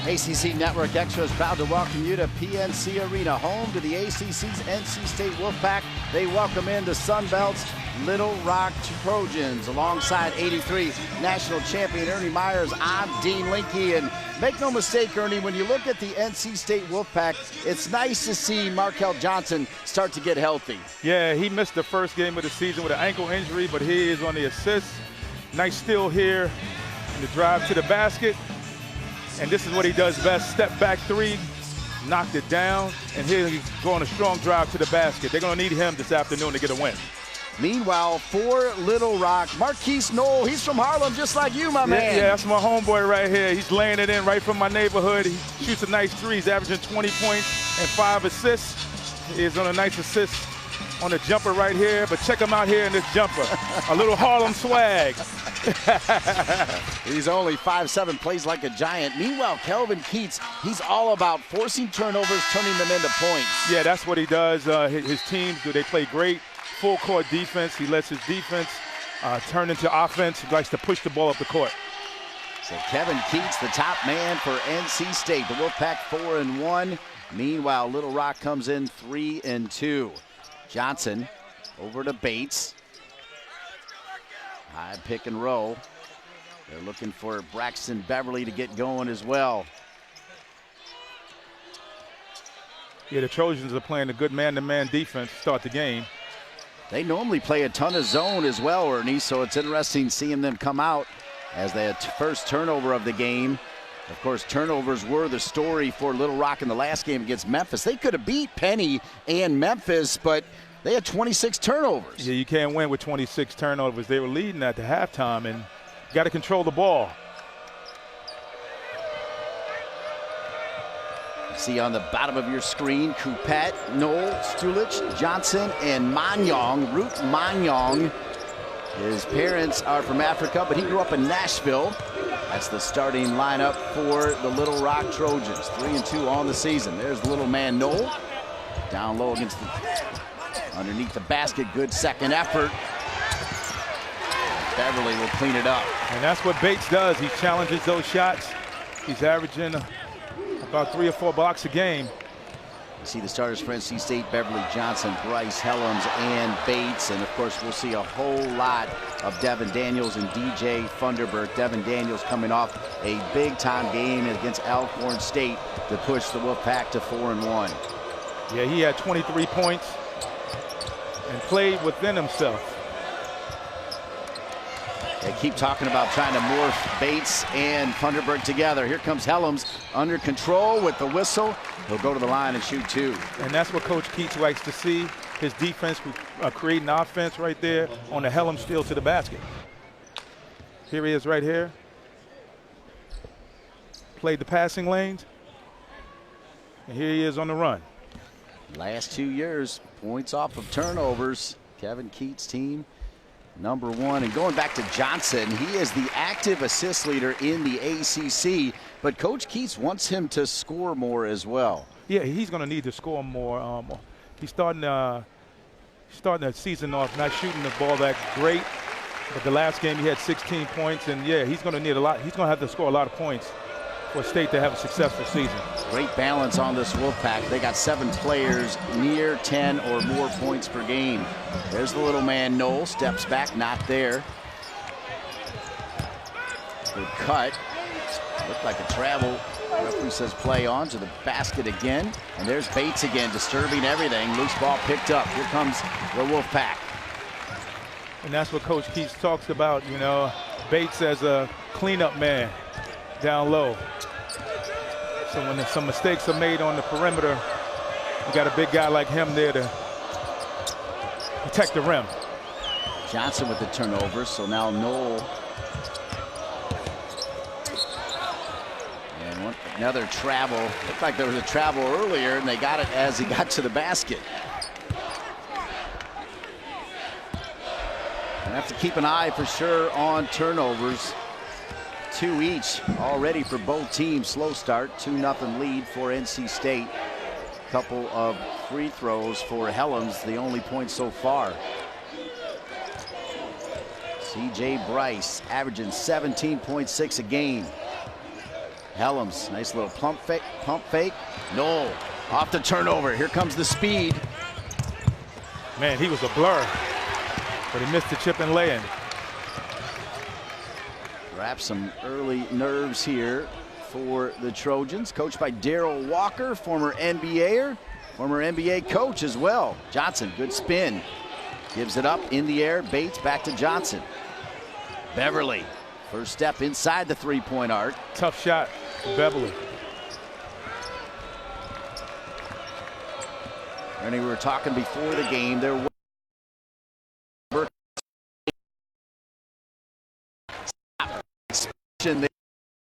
ACC Network Extra is proud to welcome you to PNC Arena, home to the ACC's NC State Wolfpack. They welcome in the Sun Belt's Little Rock Trojans alongside '83 national champion Ernie Myers. I'm Dean Linke, and make no mistake, Ernie, when you look at the NC State Wolfpack, it's nice to see Markel Johnson start to get healthy. Yeah, he missed the first game of the season with an ankle injury, but he is on the assist. Nice steal here in the drive to the basket. And this is what he does best, step back three, knocked it down, and here he's going a strong drive to the basket. They're gonna need him this afternoon to get a win. Meanwhile, for Little Rock, Marquise Knoll, he's from Harlem just like you, my man. Yeah, that's my homeboy right here. He's laying it in right from my neighborhood. He shoots a nice three. He's averaging 20 points and 5 assists. He's on a nice assist on the jumper right here, but check him out here in this jumper. A little Harlem swag. He's only 5'7", plays like a giant. Meanwhile, Kelvin Keats, he's all about forcing turnovers, turning them into points. Yeah, that's what he does. His teams, they play great full court defense. He lets his defense turn into offense. He likes to push the ball up the court. So Kevin Keats, the top man for NC State. The Wolfpack 4-1. Meanwhile, Little Rock comes in 3-2. Johnson over to Bates. High pick and roll. They're looking for Braxton Beverly to get going as well. Yeah, the Trojans are playing a good man-to-man defense to start the game. They normally play a ton of zone as well, Ernie, so it's interesting seeing them come out as the first turnover of the game. Of course, turnovers were the story for Little Rock in the last game against Memphis. They could have beat Penny and Memphis, but they had 26 turnovers. Yeah, you can't win with 26 turnovers. They were leading at the halftime, and you got to control the ball. See on the bottom of your screen, Coupette, Knoll, Stulich, Johnson, and Manyong, Root Manyong. His parents are from Africa, but he grew up in Nashville. That's the starting lineup for the Little Rock Trojans. 3-2 on the season. There's the little man, Knoll. Down low against the, underneath the basket, good second effort. Beverly will clean it up. And that's what Bates does. He challenges those shots. He's averaging about 3 or 4 blocks a game. You see the starters for NC State: Beverly, Johnson, Bryce, Helms, and Bates. And of course, we'll see a whole lot of Devin Daniels and DJ Funderburk. Devin Daniels coming off a big-time game against Alcorn State to push the Wolfpack to 4-1. Yeah, he had 23 points and played within himself. They keep talking about trying to morph Bates and Funderburk together. Here comes Helms under control with the whistle. He'll go to the line and shoot 2. And that's what Coach Keats likes to see. His defense creating offense right there on the Helms steal to the basket. Here he is right here. Played the passing lanes. And here he is on the run. Last 2 years, points off of turnovers. Kevin Keats' team, #1. And going back to Johnson, he is the active assist leader in the ACC, but Coach Keats wants him to score more as well. Yeah, he's going to need to score more. He's starting the season off not shooting the ball that great, but the last game he had 16 points, and yeah, he's going to need a lot. He's going to have to score a lot of points for State to have a successful season. Great balance on this Wolfpack. They got 7 players near 10 or more points per game. There's the little man, Knoll, steps back, not there. Good cut. Looked like a travel. Referee says play on to the basket again. And there's Bates again, disturbing everything. Loose ball picked up. Here comes the Wolfpack. And that's what Coach Keats talks about, you know, Bates as a cleanup man down low. So when some mistakes are made on the perimeter, you got a big guy like him there to protect the rim. Johnson with the turnover, so now Knoll. And another travel. Looked like there was a travel earlier, and they got it as he got to the basket. And have to keep an eye for sure on turnovers. 2 each already for both teams. Slow start, 2-0 lead for NC State. Couple of free throws for Helms, the only point so far. C.J. Bryce averaging 17.6 a game. Helms, nice little pump fake. Knoll off the turnover. Here comes the speed. Man, he was a blur, but he missed the chip and lay-in. Perhaps some early nerves here for the Trojans, coached by Darryl Walker, former NBAer, former NBA coach as well. Johnson, good spin. Gives it up in the air. Bates back to Johnson. Beverly, first step inside the three-point arc. Tough shot, Beverly. Ernie, we were talking before the game. There was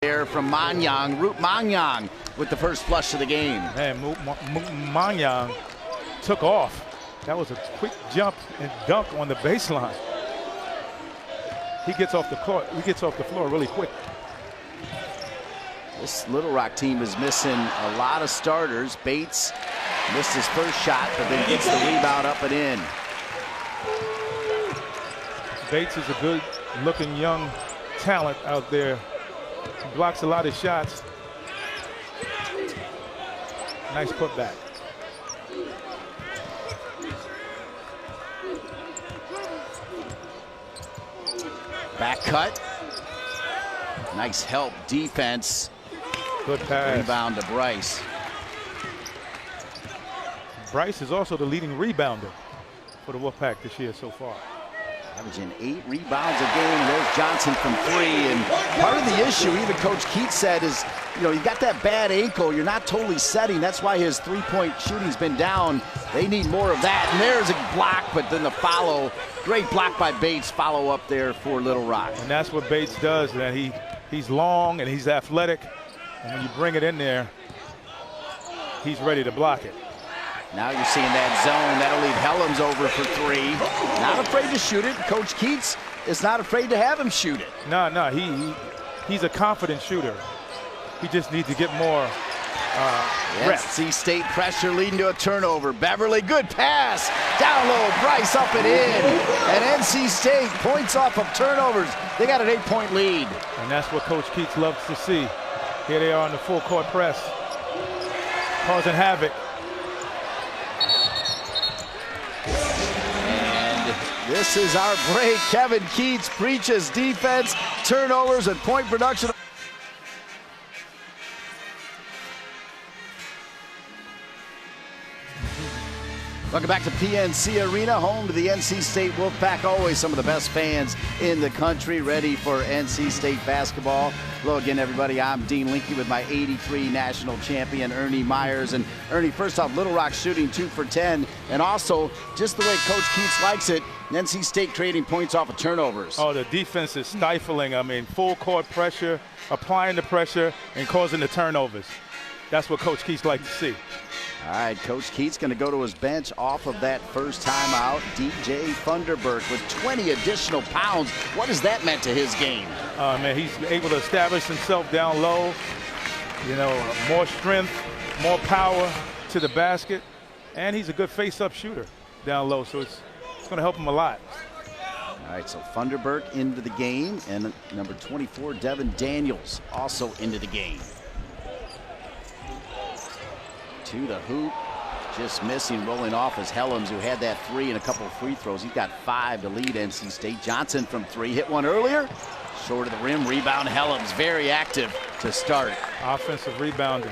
there from Manyang. Root Manyang with the first flush of the game. Man, Manyang took off. That was a quick jump and dunk on the baseline. He gets off the court. He gets off the floor really quick. This Little Rock team is missing a lot of starters. Bates missed his first shot, but then gets the rebound up and in. Bates is a good-looking young talent out there. He blocks a lot of shots. Nice putback. Back cut. Nice help defense. Good pass. Rebound to Bryce. Bryce is also the leading rebounder for the Wolfpack this year so far. Averaging 8 rebounds a game. There's Johnson from 3. And part of the issue, even Coach Keats said, is, you know, you got that bad ankle. You're not totally setting. That's why his three-point shooting's been down. They need more of that. And there's a block, but then the follow. Great block by Bates. Follow up there for Little Rock. And that's what Bates does. That he's long and he's athletic. And when you bring it in there, he's ready to block it. Now you're seeing that zone. That'll leave Helms over for 3. Not afraid to shoot it. Coach Keats is not afraid to have him shoot it. No, he's a confident shooter. He just needs to get more reps. NC State pressure leading to a turnover. Beverly, good pass. Down low, Bryce up and in. And NC State points off of turnovers. They got an 8-point lead. And that's what Coach Keats loves to see. Here they are in the full court press, causing havoc. This is our break. Kevin Keats preaches defense, turnovers, and point production. Welcome back to PNC Arena, home to the NC State Wolfpack. Always some of the best fans in the country, ready for NC State basketball. Hello again, everybody. I'm Dean Linke with my '83 national champion, Ernie Myers. And Ernie, first off, Little Rock shooting 2 for 10. And also, just the way Coach Keats likes it, NC State creating points off of turnovers. Oh, the defense is stifling. I mean, full court pressure, applying the pressure, and causing the turnovers. That's what Coach Keats likes to see. All right, Coach Keats going to go to his bench off of that first timeout. DJ Funderburk with 20 additional pounds. What has that meant to his game? Man, he's able to establish himself down low. You know, more strength, more power to the basket. And he's a good face-up shooter down low, so it's going to help him a lot. All right, so Funderburk into the game, and number 24, Devin Daniels, also into the game. To the hoop, just missing, rolling off as Helms, who had that 3 and a couple of free throws. He's got 5 to lead NC State. Johnson from 3, hit one earlier. Short of the rim, rebound. Helms very active to start. Offensive rebounding,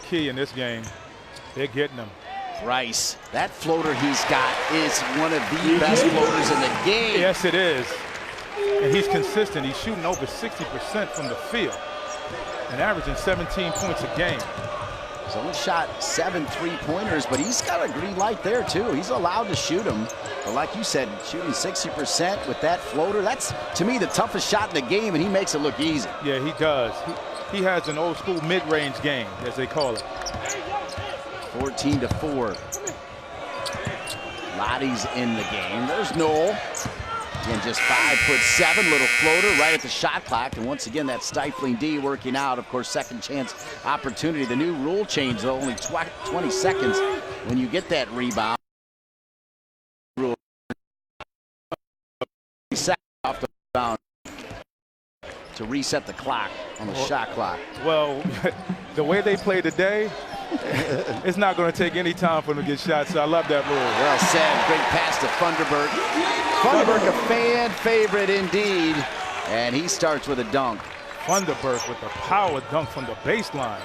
key in this game. They're getting them. Bryce, that floater he's got is one of the best floaters in the game. Yes, it is. And he's consistent. He's shooting over 60% from the field and averaging 17 points a game. He's only shot 7 3-pointers, but he's got a green light there, too. He's allowed to shoot them. But like you said, shooting 60% with that floater, that's, to me, the toughest shot in the game, and he makes it look easy. Yeah, he does. He has an old-school mid-range game, as they call it. 14-4. Lottie's in the game. There's Knoll. Again, just 5'7", little floater right at the shot clock. And once again, that stifling D working out. Of course, second chance opportunity. The new rule change, though, only 20 seconds when you get that rebound. Rule off the rebound. to reset the clock on the shot clock. Well, the way they play today, it's not going to take any time for them to get shots, so I love that move. Well said. Great pass to Thunderbird. Thunderbird, a fan favorite indeed, and he starts with a dunk. Thunderbird with a power dunk from the baseline.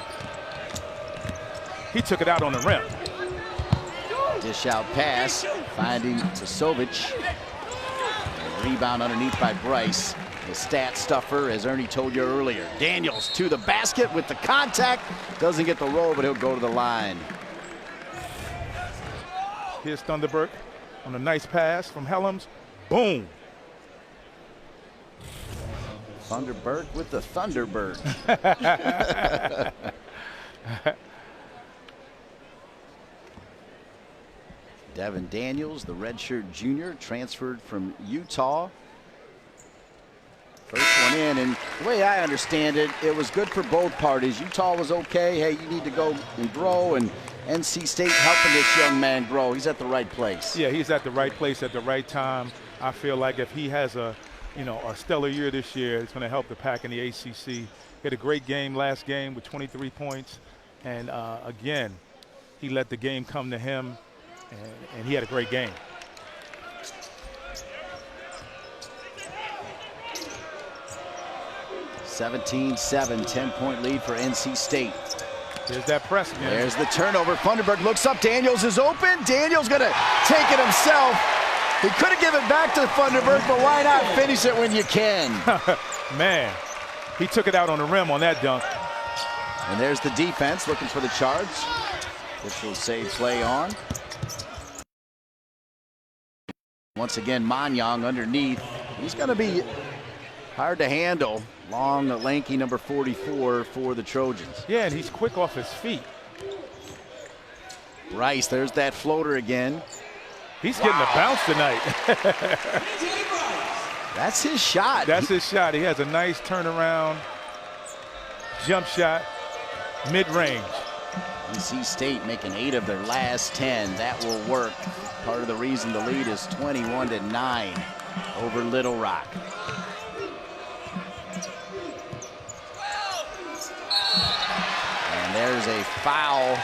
He took it out on the rim. Dish out pass, finding Vasovic. Rebound underneath by Bryce. The stat stuffer, as Ernie told you earlier. Daniels to the basket with the contact. Doesn't get the roll, but he'll go to the line. Here's Thunderbird on a nice pass from Helms. Boom. Thunderbird with the Thunderbird. Devin Daniels, the redshirt junior, transferred from Utah. First one in, and the way I understand it, it was good for both parties. Utah was okay. Hey, you need to go and grow, and NC State helping this young man grow. He's at the right place. Yeah, he's at the right place at the right time. I feel like if he has a stellar year this year, it's going to help the Pack in the ACC. He had a great game last game with 23 points, and again, he let the game come to him, and he had a great game. (17-7), 10-point lead for NC State. There's that press again. There's the turnover. Thunderbird looks up. Daniels is open. Daniels going to take it himself. He could have given it back to Thunderbird, but why not finish it when you can? Man, he took it out on the rim on that dunk. And there's the defense looking for the charge. Officials say play on. Once again, Manyong underneath. He's going to be hard to handle. Long, lanky number 44 for the Trojans. Yeah, and he's quick off his feet. Rice, there's that floater again. He's getting a bounce tonight. That's his shot. That's his shot. He has a nice turnaround jump shot, mid-range. NC State making 8 of their last 10. That will work. Part of the reason the lead is 21-9 over Little Rock. And there's a foul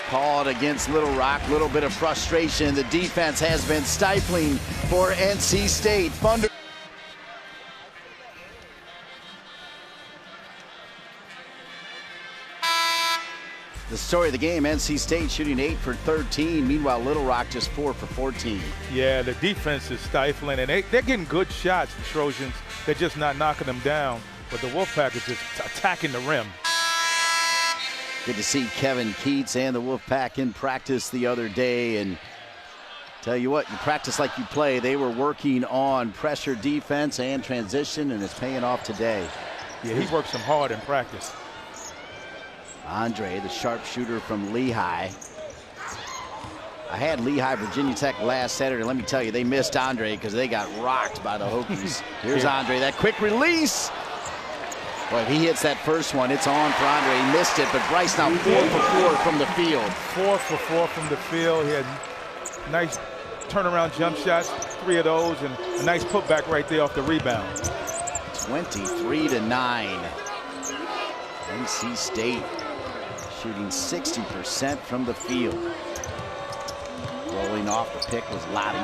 called against Little Rock. Little bit of frustration. The defense has been stifling for NC State. Thunder. The story of the game, NC State shooting 8 for 13. Meanwhile, Little Rock just 4 for 14. Yeah, the defense is stifling, and they're getting good shots, the Trojans. They're just not knocking them down. But the Wolfpack is just attacking the rim. Good to see Kevin Keats and the Wolfpack in practice the other day. And tell you what, you practice like you play. They were working on pressure defense and transition, and it's paying off today. Yeah, he worked some hard in practice. Andre, the sharpshooter from Lehigh. I had Lehigh, Virginia Tech last Saturday. Let me tell you, they missed Andre because they got rocked by the Hokies. Here's Andre, that quick release. Boy, if he hits that first one, it's on for Andre. He missed it, but Bryce now 4 for 4 from the field. 4 for 4 from the field. He had nice turnaround jump shots, 3 of those, and a nice putback right there off the rebound. 23-9. NC State shooting 60% from the field. Rolling off the pick was Lottie.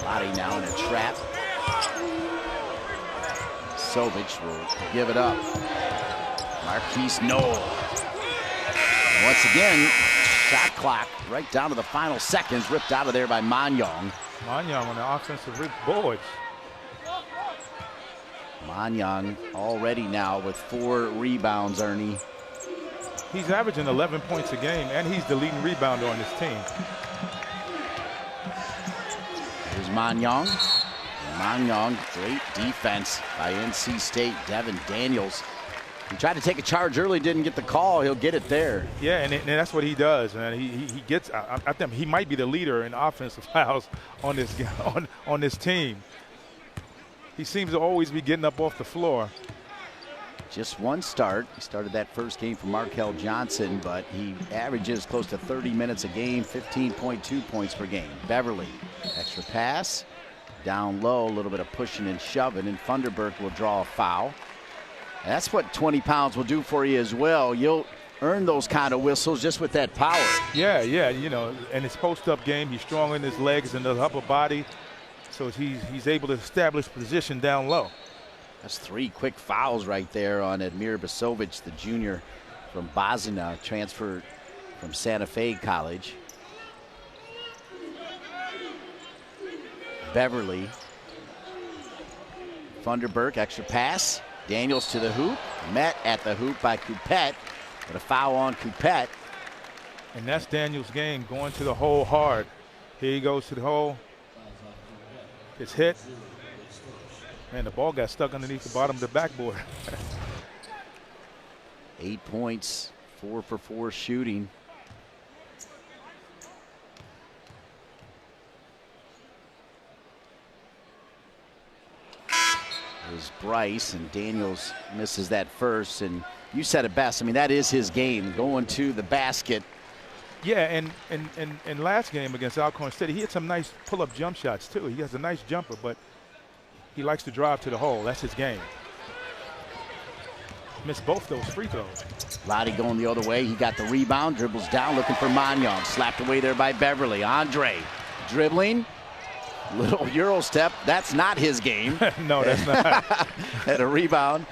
Lottie now in a trap. Sovic will give it up. Marquise Knoll. And once again, shot clock right down to the final seconds, ripped out of there by Manyong. Manyong on the offensive boards. Manyong already now with 4 rebounds, Ernie. He's averaging 11 points a game, and he's the leading rebounder on this team. Here's Manyong. Manyong, great defense by NC State. Devin Daniels. He tried to take a charge early, didn't get the call. He'll get it there. Yeah, and that's what he does, man. He gets. I think he might be the leader in offensive fouls on this team. He seems to always be getting up off the floor. Just one start. He started that first game for Markel Johnson, but he averages close to 30 minutes a game, 15.2 points per game. Beverly, extra pass. Down low, a little bit of pushing and shoving, and Thunderbird will draw a foul. That's what 20 pounds will do for you as well. You'll earn those kind of whistles just with that power. Yeah, you know, and his post-up game, he's strong in his legs and the upper body, so he's able to establish position down low. That's 3 quick fouls right there on Admir Basovic, the junior from Bosnia, transferred from Santa Fe College. Beverly. Funderburk, extra pass. Daniels to the hoop. Met at the hoop by Coupette, but a foul on Coupette. And that's Daniels' game, going to the hole hard. Here he goes to the hole. It's hit. Man, the ball got stuck underneath the bottom of the backboard. 8 points, 4 for 4 shooting. Is Bryce, and Daniels misses that first, and you said it best. I mean, that is his game, going to the basket. Yeah, and last game against Alcorn City, he had some nice pull-up jump shots too. He has a nice jumper, but he likes to drive to the hole. That's his game. Missed both those free throws. Lottie going the other way. He got the rebound, dribbles down, looking for Magnon. Slapped away there by Beverly. Andre dribbling. Little Euro step. That's not his game. No, that's not. Had a rebound.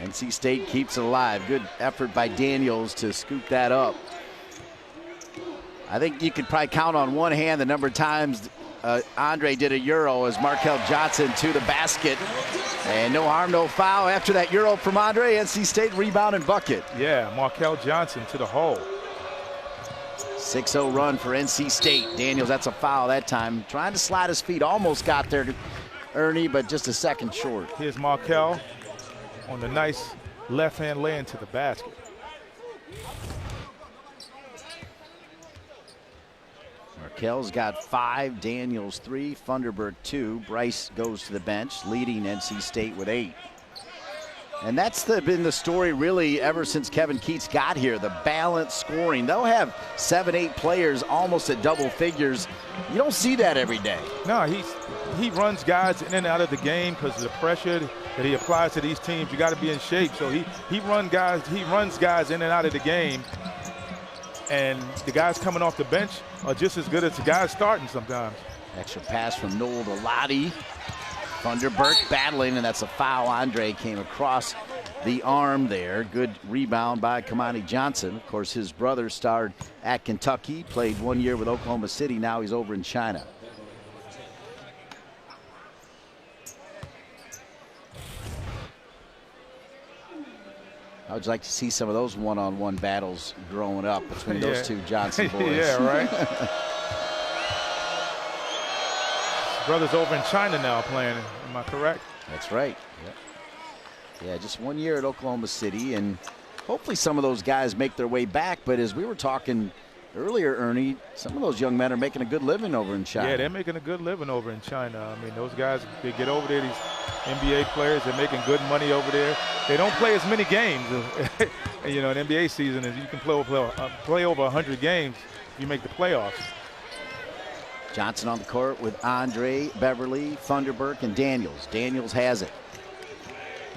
NC State keeps it alive. Good effort by Daniels to scoop that up. I think you could probably count on one hand the number of times Andre did a Euro as Markel Johnson to the basket. And no harm, no foul. After that Euro from Andre, NC State rebound and bucket. Yeah, Markel Johnson to the hole. 6-0 run for NC State. Daniels, that's a foul that time. Trying to slide his feet. Almost got there to Ernie, but just a second short. Here's Markel on the nice left-hand lay into the basket. Markel's got 5, Daniels 3, Funderburk 2. Bryce goes to the bench, leading NC State with 8. And that's been the story really ever since Kevin Keats got here, the balanced scoring. They'll have 7, 8 players almost at double figures. You don't see that every day. No, he runs guys in and out of the game because of the pressure that he applies to these teams. You got to be in shape. So he runs guys in and out of the game. And the guys coming off the bench are just as good as the guys starting sometimes. Extra pass from Noel to Lottie. Funderburk battling, and that's a foul. Andre came across the arm there. Good rebound by Kamani Johnson. Of course, his brother starred at Kentucky, played 1 year with Oklahoma City. Now he's over in China. I would like to see some of those one-on-one battles growing up between those two Johnson boys. Yeah, right. Brothers over in China now playing, am I correct? That's right. Yeah, just 1 year at Oklahoma City, and hopefully some of those guys make their way back. But as we were talking earlier, Ernie, some of those young men are making a good living over in China. Yeah, they're making a good living over in China. I mean, those guys, they get over there, these NBA players, they're making good money over there. They don't play as many games, you know, in NBA season as you can play over 100 games if you make the playoffs. Johnson on the court with Andre, Beverly, Funderburk, and Daniels. Daniels has it.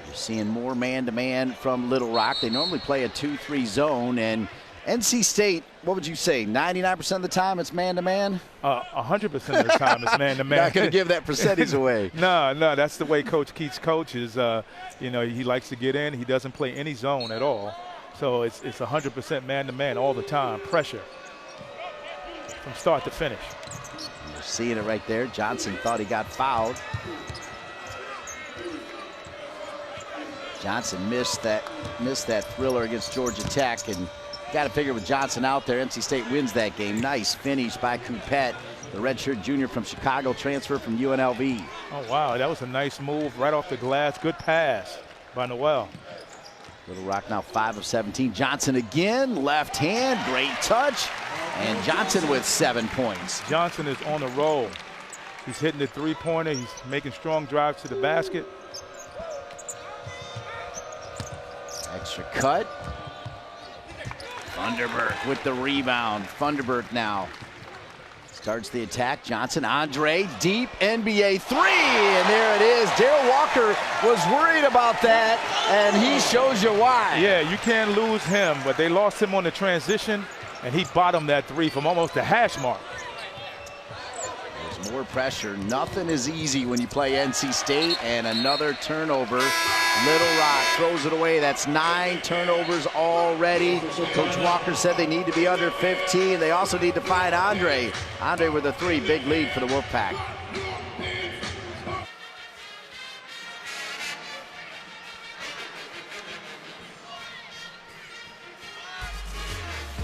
You're seeing more man-to-man from Little Rock. They normally play a 2-3 zone, and NC State, what would you say, 99% of the time it's man-to-man? 100% of the time it's man-to-man. Not going to give that percentage away. No, that's the way Coach Keats coaches. You know, he likes to get in. He doesn't play any zone at all. So it's 100% man-to-man all the time, pressure from start to finish. You're seeing it right there. Johnson thought he got fouled. Johnson missed that thriller against Georgia Tech, and got to figure with Johnson out there, NC State wins that game. Nice finish by Coupette, the redshirt junior from Chicago, transfer from UNLV. Oh, wow, that was a nice move right off the glass. Good pass by Noel. Little Rock now 5 of 17. Johnson again, left hand, great touch. And Johnson with 7 points. Johnson is on a roll. He's hitting the three-pointer. He's making strong drives to the basket. Extra cut. Funderburk with the rebound. Funderburk now Starts the attack. Johnson, Andre, deep NBA three, and there it is. Darrell Walker was worried about that, and he shows you why. Yeah, you can't lose him, but they lost him on the transition, and he bottomed that three from almost the hash mark. There's more pressure. Nothing is easy when you play NC State, and another turnover. Little Rock throws it away. That's 9 turnovers already. Coach Walker said they need to be under 15. They also need to find Andre. Andre with a 3, big lead for the Wolfpack.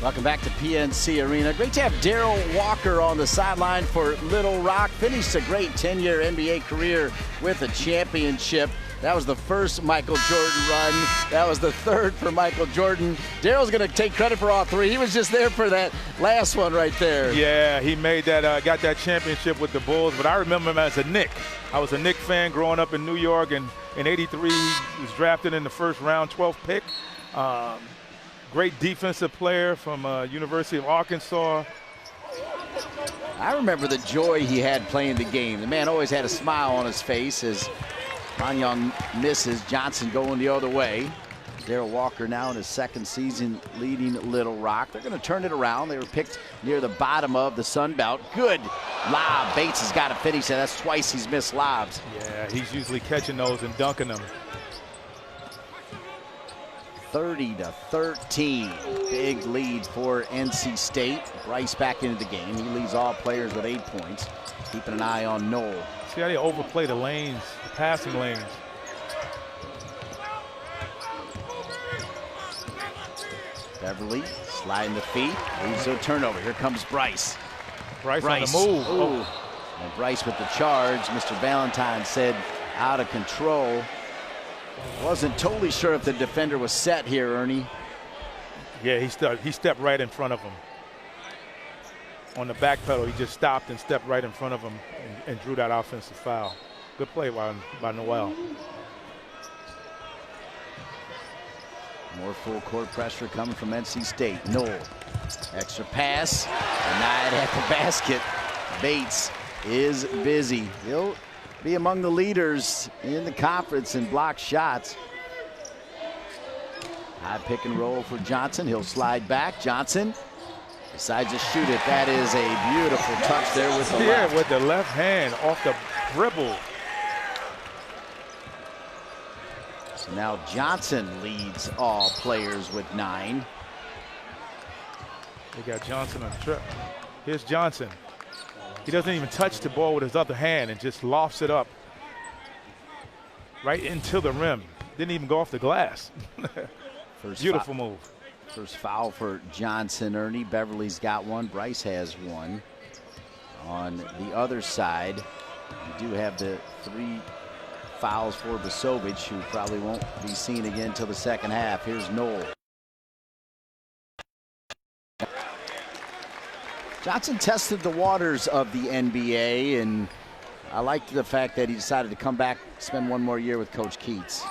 Welcome back to PNC Arena. Great to have Darrell Walker on the sideline for Little Rock. Finished a great 10-year NBA career with a championship. That was the first Michael Jordan run. That was the 3rd for Michael Jordan. Darrell's going to take credit for all 3. He was just there for that last one right there. Yeah, he made that, got that championship with the Bulls, but I remember him as a Knick. I was a Knick fan growing up in New York, and in '83 he was drafted in the first round, 12th pick. Great defensive player from University of Arkansas. I remember the joy he had playing the game. The man always had a smile on his face as Manyong misses. Johnson going the other way. Darrell Walker now in his 2nd season leading Little Rock. They're going to turn it around. They were picked near the bottom of the Sun Belt. Good lob. Bates has got to finish that. That's twice he's missed lobs. Yeah, he's usually catching those and dunking them. 30-13, big lead for NC State. Bryce back into the game. He leads all players with 8 points. Keeping an eye on Knoll. See how they overplay the lanes, the passing lanes. Beverly sliding the feet, leads to a turnover. Here comes Bryce. Bryce on the move. Ooh. And Bryce with the charge. Mr. Valentine said out of control. Wasn't totally sure if the defender was set here, Ernie. Yeah, he stepped right in front of him. On the back pedal, he just stopped and stepped right in front of him and drew that offensive foul. Good play by Noel. More full court pressure coming from NC State. Knoll, extra pass, denied at the basket. Bates is busy. He'll be among the leaders in the conference in block shots. High pick and roll for Johnson. He'll slide back. Johnson decides to shoot it. That is a beautiful touch there with the left. Yeah, with the left hand off the dribble. So now Johnson leads all players with 9. They got Johnson on the trip. Here's Johnson. He doesn't even touch the ball with his other hand and just lofts it up right into the rim. Didn't even go off the glass. Beautiful move. First foul for Johnson, Ernie. Beverly's got one. Bryce has one. On the other side, we do have the 3 fouls for Basovic, who probably won't be seen again until the 2nd half. Here's Knoll. Johnson tested the waters of the NBA, and I liked the fact that he decided to come back, spend 1 more year with Coach Keats.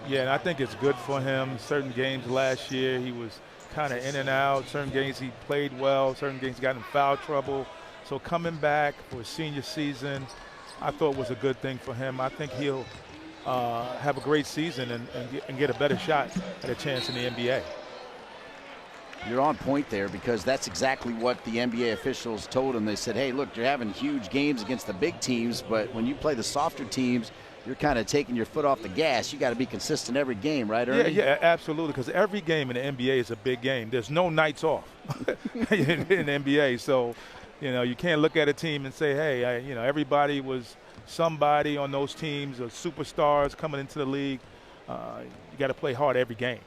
Yeah, and I think it's good for him. Certain games last year, he was kind of in and out. Certain games he played well. Certain games he got in foul trouble. So coming back for his senior season, I thought was a good thing for him. I think he'll have a great season and get a better shot at a chance in the NBA. You're on point there, because that's exactly what the NBA officials told him. They said, hey, look, you're having huge games against the big teams, but when you play the softer teams, you're kind of taking your foot off the gas. You got to be consistent every game, right, Ernie? Yeah, absolutely, because every game in the NBA is a big game. There's no nights off in the NBA. So, you know, you can't look at a team and say, hey, you know, everybody was somebody on those teams or superstars coming into the league. You got to play hard every game.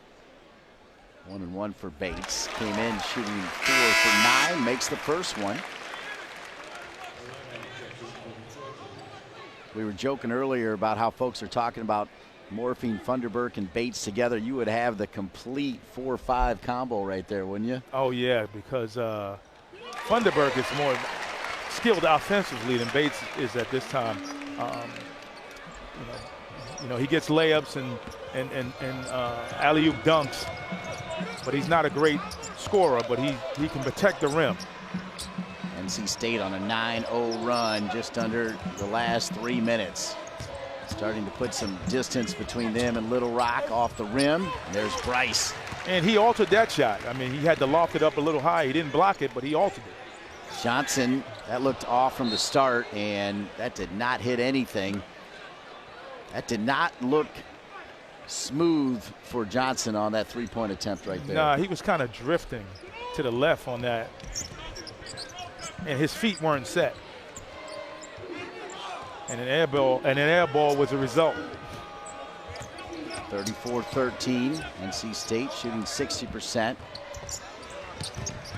1-1 for Bates. Came in shooting 4 for 9, makes the first one. We were joking earlier about how folks are talking about morphing Funderburk and Bates together. You would have the complete 4-5 combo right there, wouldn't you? Oh, yeah, because Funderburk is more skilled offensively than Bates is at this time. You know, he gets layups and alley-oop dunks, but he's not a great scorer, but he can protect the rim. And NC State on a 9-0 run just under the last 3 minutes. Starting to put some distance between them and Little Rock off the rim. And there's Bryce. And he altered that shot. I mean, he had to loft it up a little high. He didn't block it, but he altered it. Johnson, that looked off from the start, and that did not hit anything. That did not look smooth for Johnson on that three-point attempt right there. Nah, he was kind of drifting to the left on that, and his feet weren't set. And an air ball was a result. 34-13, NC State shooting 60%.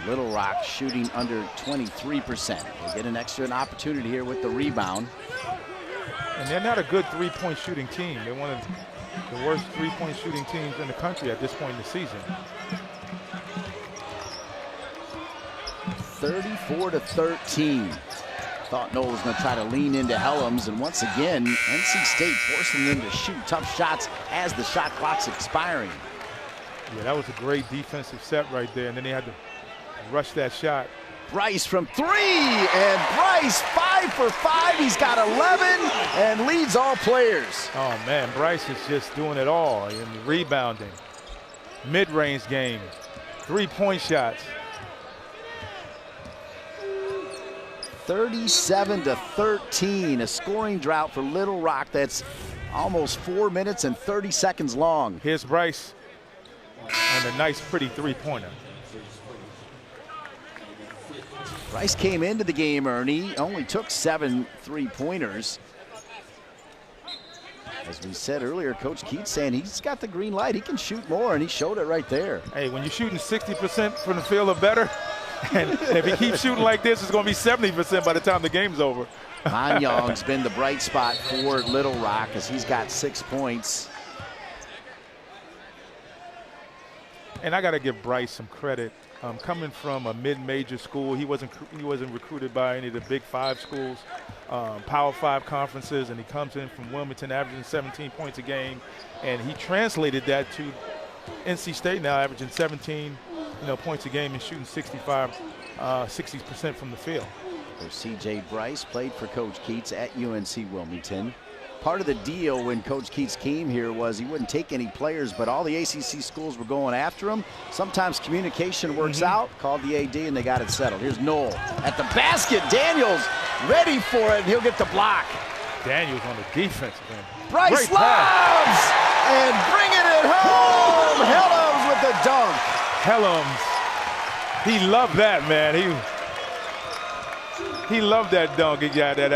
Little Rock shooting under 23%. They get an opportunity here with the rebound. And they're not a good three-point shooting team. They're one of the worst three-point shooting teams in the country at this point in the season. 34-13. Thought Noel was going to try to lean into Helms, and once again, NC State forcing them to shoot tough shots as the shot clock's expiring. Yeah, that was a great defensive set right there, and then they had to rush that shot. Bryce from 3, and Bryce 5 for 5. He's got 11 and leads all players. Oh man, Bryce is just doing it all in the rebounding, mid-range game, three-point shots. 37-13, a scoring drought for Little Rock that's almost 4 minutes and 30 seconds long. Here's Bryce on a nice, pretty three-pointer. Bryce came into the game, Ernie, only took 7 three-pointers. As we said earlier, Coach Keats saying he's got the green light. He can shoot more, and he showed it right there. Hey, when you're shooting 60% from the field or better, and if he keeps shooting like this, it's going to be 70% by the time the game's over. Manyong's been the bright spot for Little Rock as he's got 6 points. And I got to give Bryce some credit. Coming from a mid-major school, he wasn't recruited by any of the Big 5 schools, Power 5 conferences, and he comes in from Wilmington averaging 17 points a game, and he translated that to NC State now averaging 17 points a game and shooting 60% from the field. So C.J. Bryce played for Coach Keats at UNC Wilmington. Part of the deal when Coach Keats came here was he wouldn't take any players, but all the ACC schools were going after him. Sometimes communication works out, called the AD, and they got it settled. Here's Noel at the basket. Daniels ready for it, and he'll get the block. Daniels on the defensive end. Bryce lobs and bringing it home. Helms with the dunk. Helms, he loved that, man. He loved that dunk. He got that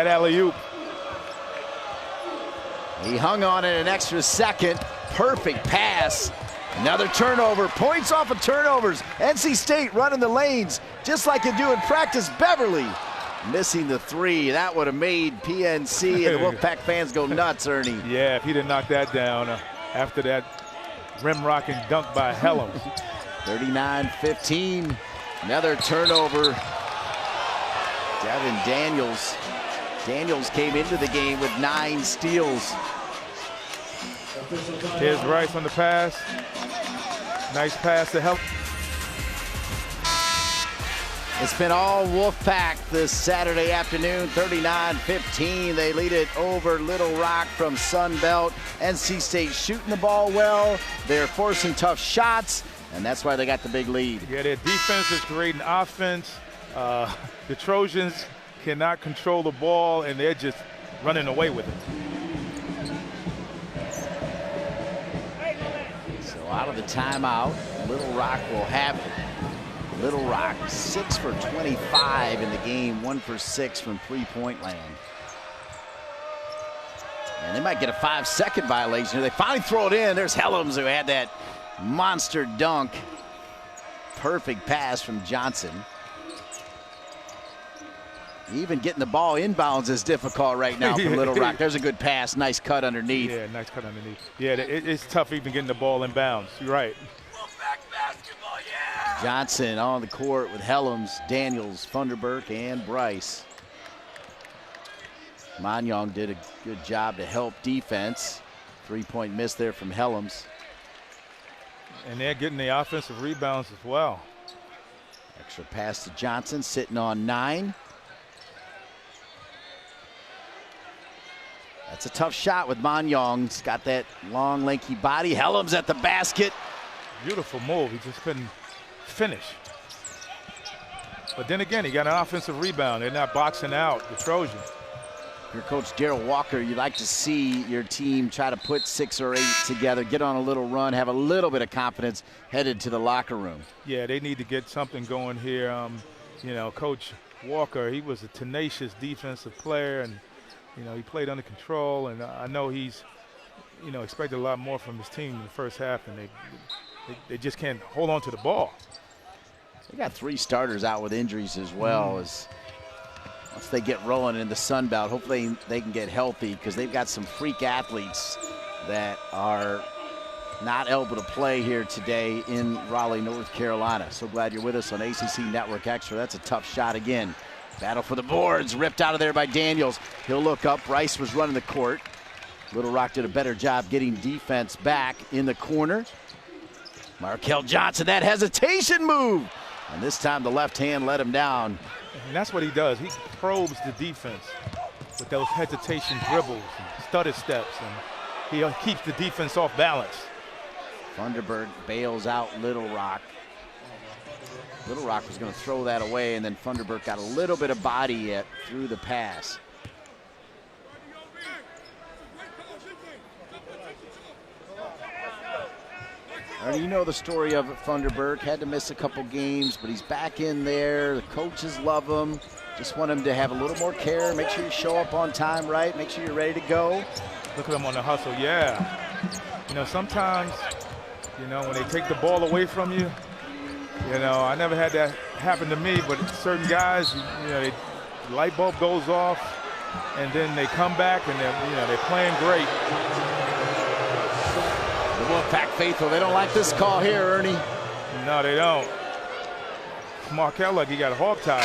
alley-oop. He hung on it an extra second. Perfect pass. Another turnover. Points off of turnovers. NC State running the lanes just like you do in practice. Beverly missing the 3. That would have made PNC and the Wolfpack fans go nuts, Ernie. Yeah, if he didn't knock that down after that rim-rocking dunk by Helms. 39-15. Another turnover. Devin Daniels. Daniels came into the game with 9 steals. Here's Bryce on the pass. Nice pass to help. It's been all Wolfpack this Saturday afternoon, 39-15. They lead it over Little Rock from Sunbelt. NC State shooting the ball well. They're forcing tough shots, and that's why they got the big lead. Yeah, their defense is creating offense. The Trojans cannot control the ball, and they're just running away with it. So out of the timeout, Little Rock will have it. Little Rock 6 for 25 in the game, 1 for 6 from three-point land. And they might get a 5-second violation here. They finally throw it in. There's Helms who had that monster dunk. Perfect pass from Johnson. Even getting the ball inbounds is difficult right now for Little Rock. There's a good pass. Nice cut underneath. Yeah, nice cut underneath. Yeah, it's tough even getting the ball inbounds. You're right. Basketball, yeah! Johnson on the court with Helms, Daniels, Funderburk, and Bryce. Manyong did a good job to help defense. 3-point miss there from Helms. And they're getting the offensive rebounds as well. Extra pass to Johnson, sitting on 9. That's a tough shot with Manyong. He's got that long, lanky body. Hellam's at the basket. Beautiful move. He just couldn't finish. But then again, he got an offensive rebound. They're not boxing out the Trojans. Your coach, Daryl Walker, you'd like to see your team try to put 6 or 8 together, get on a little run, have a little bit of confidence headed to the locker room. Yeah, they need to get something going here. You know, Coach Walker, he was a tenacious defensive player, and, you know, he played under control. And I know he's, you know, expected a lot more from his team in the first half, and they just can't hold on to the ball. They got 3 starters out with injuries as well. As once they get rolling in the Sun Belt, hopefully they can get healthy, because they've got some freak athletes that are not able to play here today in Raleigh, North Carolina. So glad you're with us on ACC Network Extra. That's a tough shot again. Battle for the boards, ripped out of there by Daniels. He'll look up. Bryce was running the court. Little Rock did a better job getting defense back in the corner. Markel Johnson, that hesitation move. And this time the left hand let him down. And that's what he does. He probes the defense with those hesitation dribbles and stutter steps, and he keeps the defense off balance. Funderburk bails out Little Rock. Little Rock was going to throw that away, and then Funderburk got a little bit of body through the pass. Ernie, you know the story of Funderburk. Had to miss a couple games, but he's back in there. The coaches love him. Just want him to have a little more care. Make sure you show up on time, right? Make sure you're ready to go. Look at him on the hustle, yeah. You know, sometimes, you know, when they take the ball away from you, you know, I never had that happen to me, but certain guys, you know, the light bulb goes off, and then they come back, and they're playing great. The Wolfpack faithful, they don't like this call here, Ernie. No, they don't. Markel, like he got hog-tied.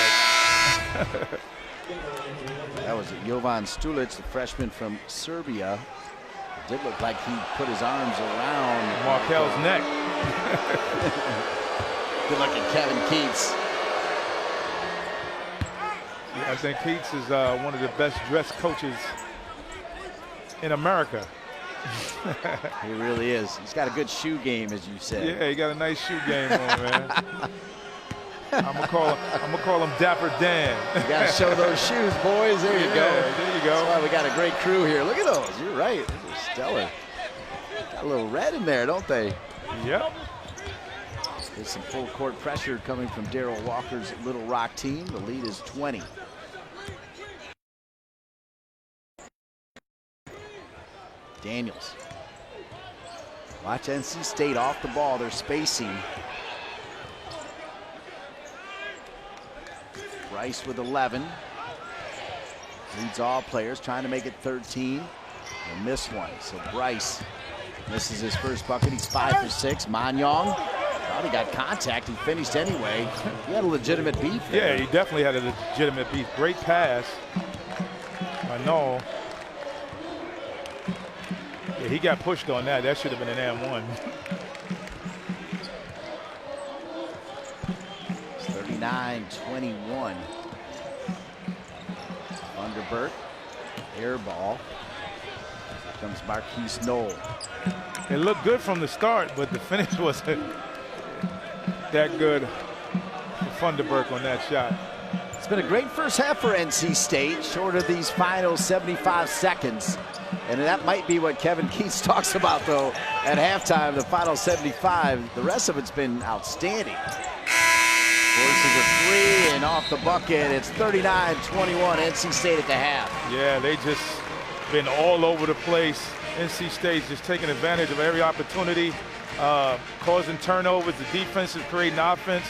That was Jovan Stulic, the freshman from Serbia. It did look like he put his arms around Markel's neck. Good luck at Kevin Keats. Yeah, I think Keats is one of the best dressed coaches in America. He really is. He's got a good shoe game, as you said. Yeah, he got a nice shoe game on, man. I'm gonna call him Dapper Dan. You gotta show those shoes, boys. There you go. There you go. That's why we got a great crew here. Look at those. You're right. Those are stellar. Got a little red in there, don't they? Yep. There's some full court pressure coming from Daryl Walker's Little Rock team. The lead is 20. Daniels. Watch NC State off the ball. They're spacing. Bryce with 11. Leads all players, trying to make it 13. He'll miss one. So Bryce misses his first bucket. He's 5 for 6. Manyong. Thought he got contact. He finished anyway. He had a legitimate beat there. Yeah, he definitely had a legitimate beat. Great pass. I know. Yeah, he got pushed on that. That should have been an and one. It's 39-21. Funderburk. Air ball. Here comes Marquise Knoll. It looked good from the start, but the finish wasn't that good for Funderburk on that shot. It's been a great first half for NC State, short of these final 75 seconds. And that might be what Kevin Keats talks about, though, at halftime, the final 75. The rest of it's been outstanding. Forces a three and off the bucket. It's 39-21, NC State at the half. Yeah, they just been all over the place. NC State's just taking advantage of every opportunity, causing turnovers. The defense is creating offense.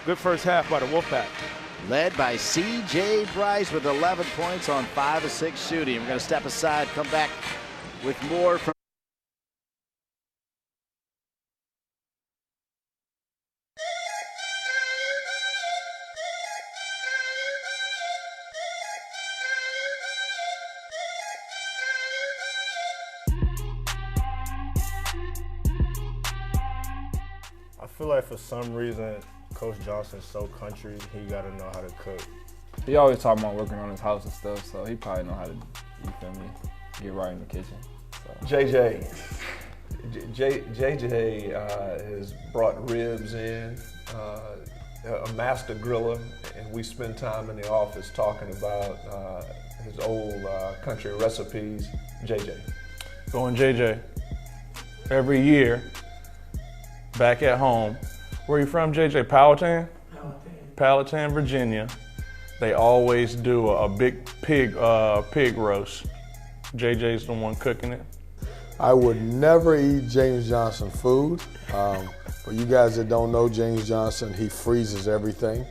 Good first half by the Wolfpack. Led by C.J. Bryce with 11 points on 5 of 6 shooting. We're going to step aside, come back with more from I feel like for some reason Coach Johnson's so country, he got to know how to cook. He always talking about working on his house and stuff, so he probably know how to, you feel me, get right in the kitchen. So. JJ has brought ribs in, a master griller, and we spend time in the office talking about his old country recipes. JJ. Going JJ. Every year, back at home. Where you from, JJ? Powhatan? Powhatan, Virginia. They always do a big pig roast. JJ's the one cooking it. I would never eat James Johnson food. For you guys that don't know James Johnson, he freezes everything.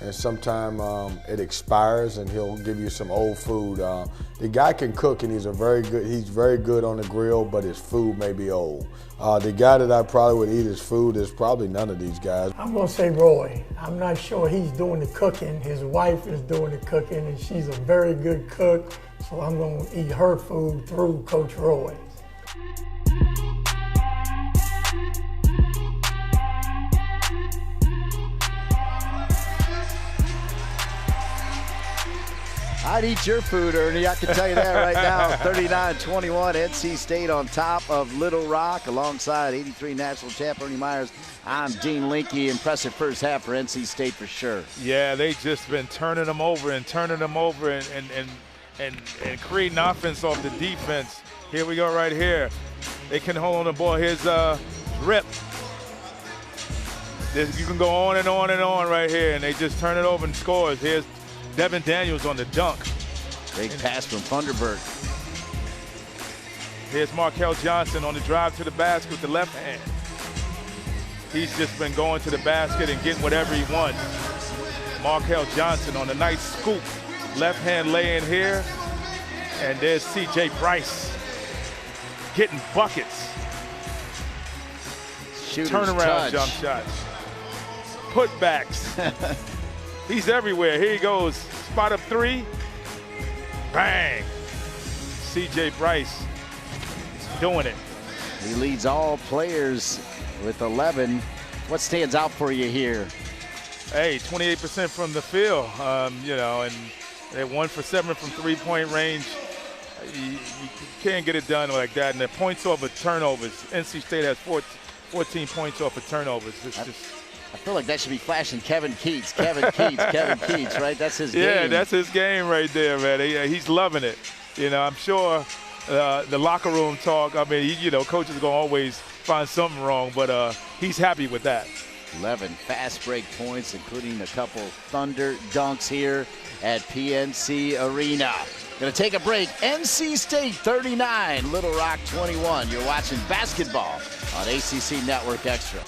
And sometimes it expires and he'll give you some old food. The guy can cook and he's very good on the grill, but his food may be old. The guy that I probably would eat his food is probably none of these guys. I'm gonna say Roy. I'm not sure he's doing the cooking. His wife is doing the cooking and she's a very good cook. So I'm gonna eat her food through Coach Roy. I'd eat your food, Ernie. I can tell you that right now. 39-21, NC State on top of Little Rock alongside 83 national champ Ernie Myers. I'm Dean Linke. Impressive first half for NC State for sure. Yeah, they just been turning them over and creating offense off the defense. Here we go right here. They can hold on the ball. Here's Rip. You can go on and on and on right here, and they just turn it over and scores. Here's Devin Daniels on the dunk. Big pass from Thunderbird. Here's Markel Johnson on the drive to the basket with the left hand. He's just been going to the basket and getting whatever he wants. Markel Johnson on a nice scoop. Left hand lay in here. And there's C.J. Bryce getting buckets. Shooter's Turnaround touch. jump shots. Putbacks. He's everywhere. Here he goes. Spot up three. Bang. C.J. Bryce doing it. He leads all players with 11. What stands out for you here? Hey, 28% from the field, and they're 1 for 7 from three-point range. You can't get it done like that. And the points off of turnovers. NC State has 14 points off of turnovers. I feel like that should be flashing Kevin Keats. Kevin Keats, right? That's his game. Yeah, that's his game right there, man. He's loving it. I'm sure the locker room talk, coaches are going to always find something wrong, but he's happy with that. 11 fast break points, including a couple Thunder dunks here at PNC Arena. Going to take a break. NC State 39, Little Rock 21. You're watching basketball on ACC Network Extra.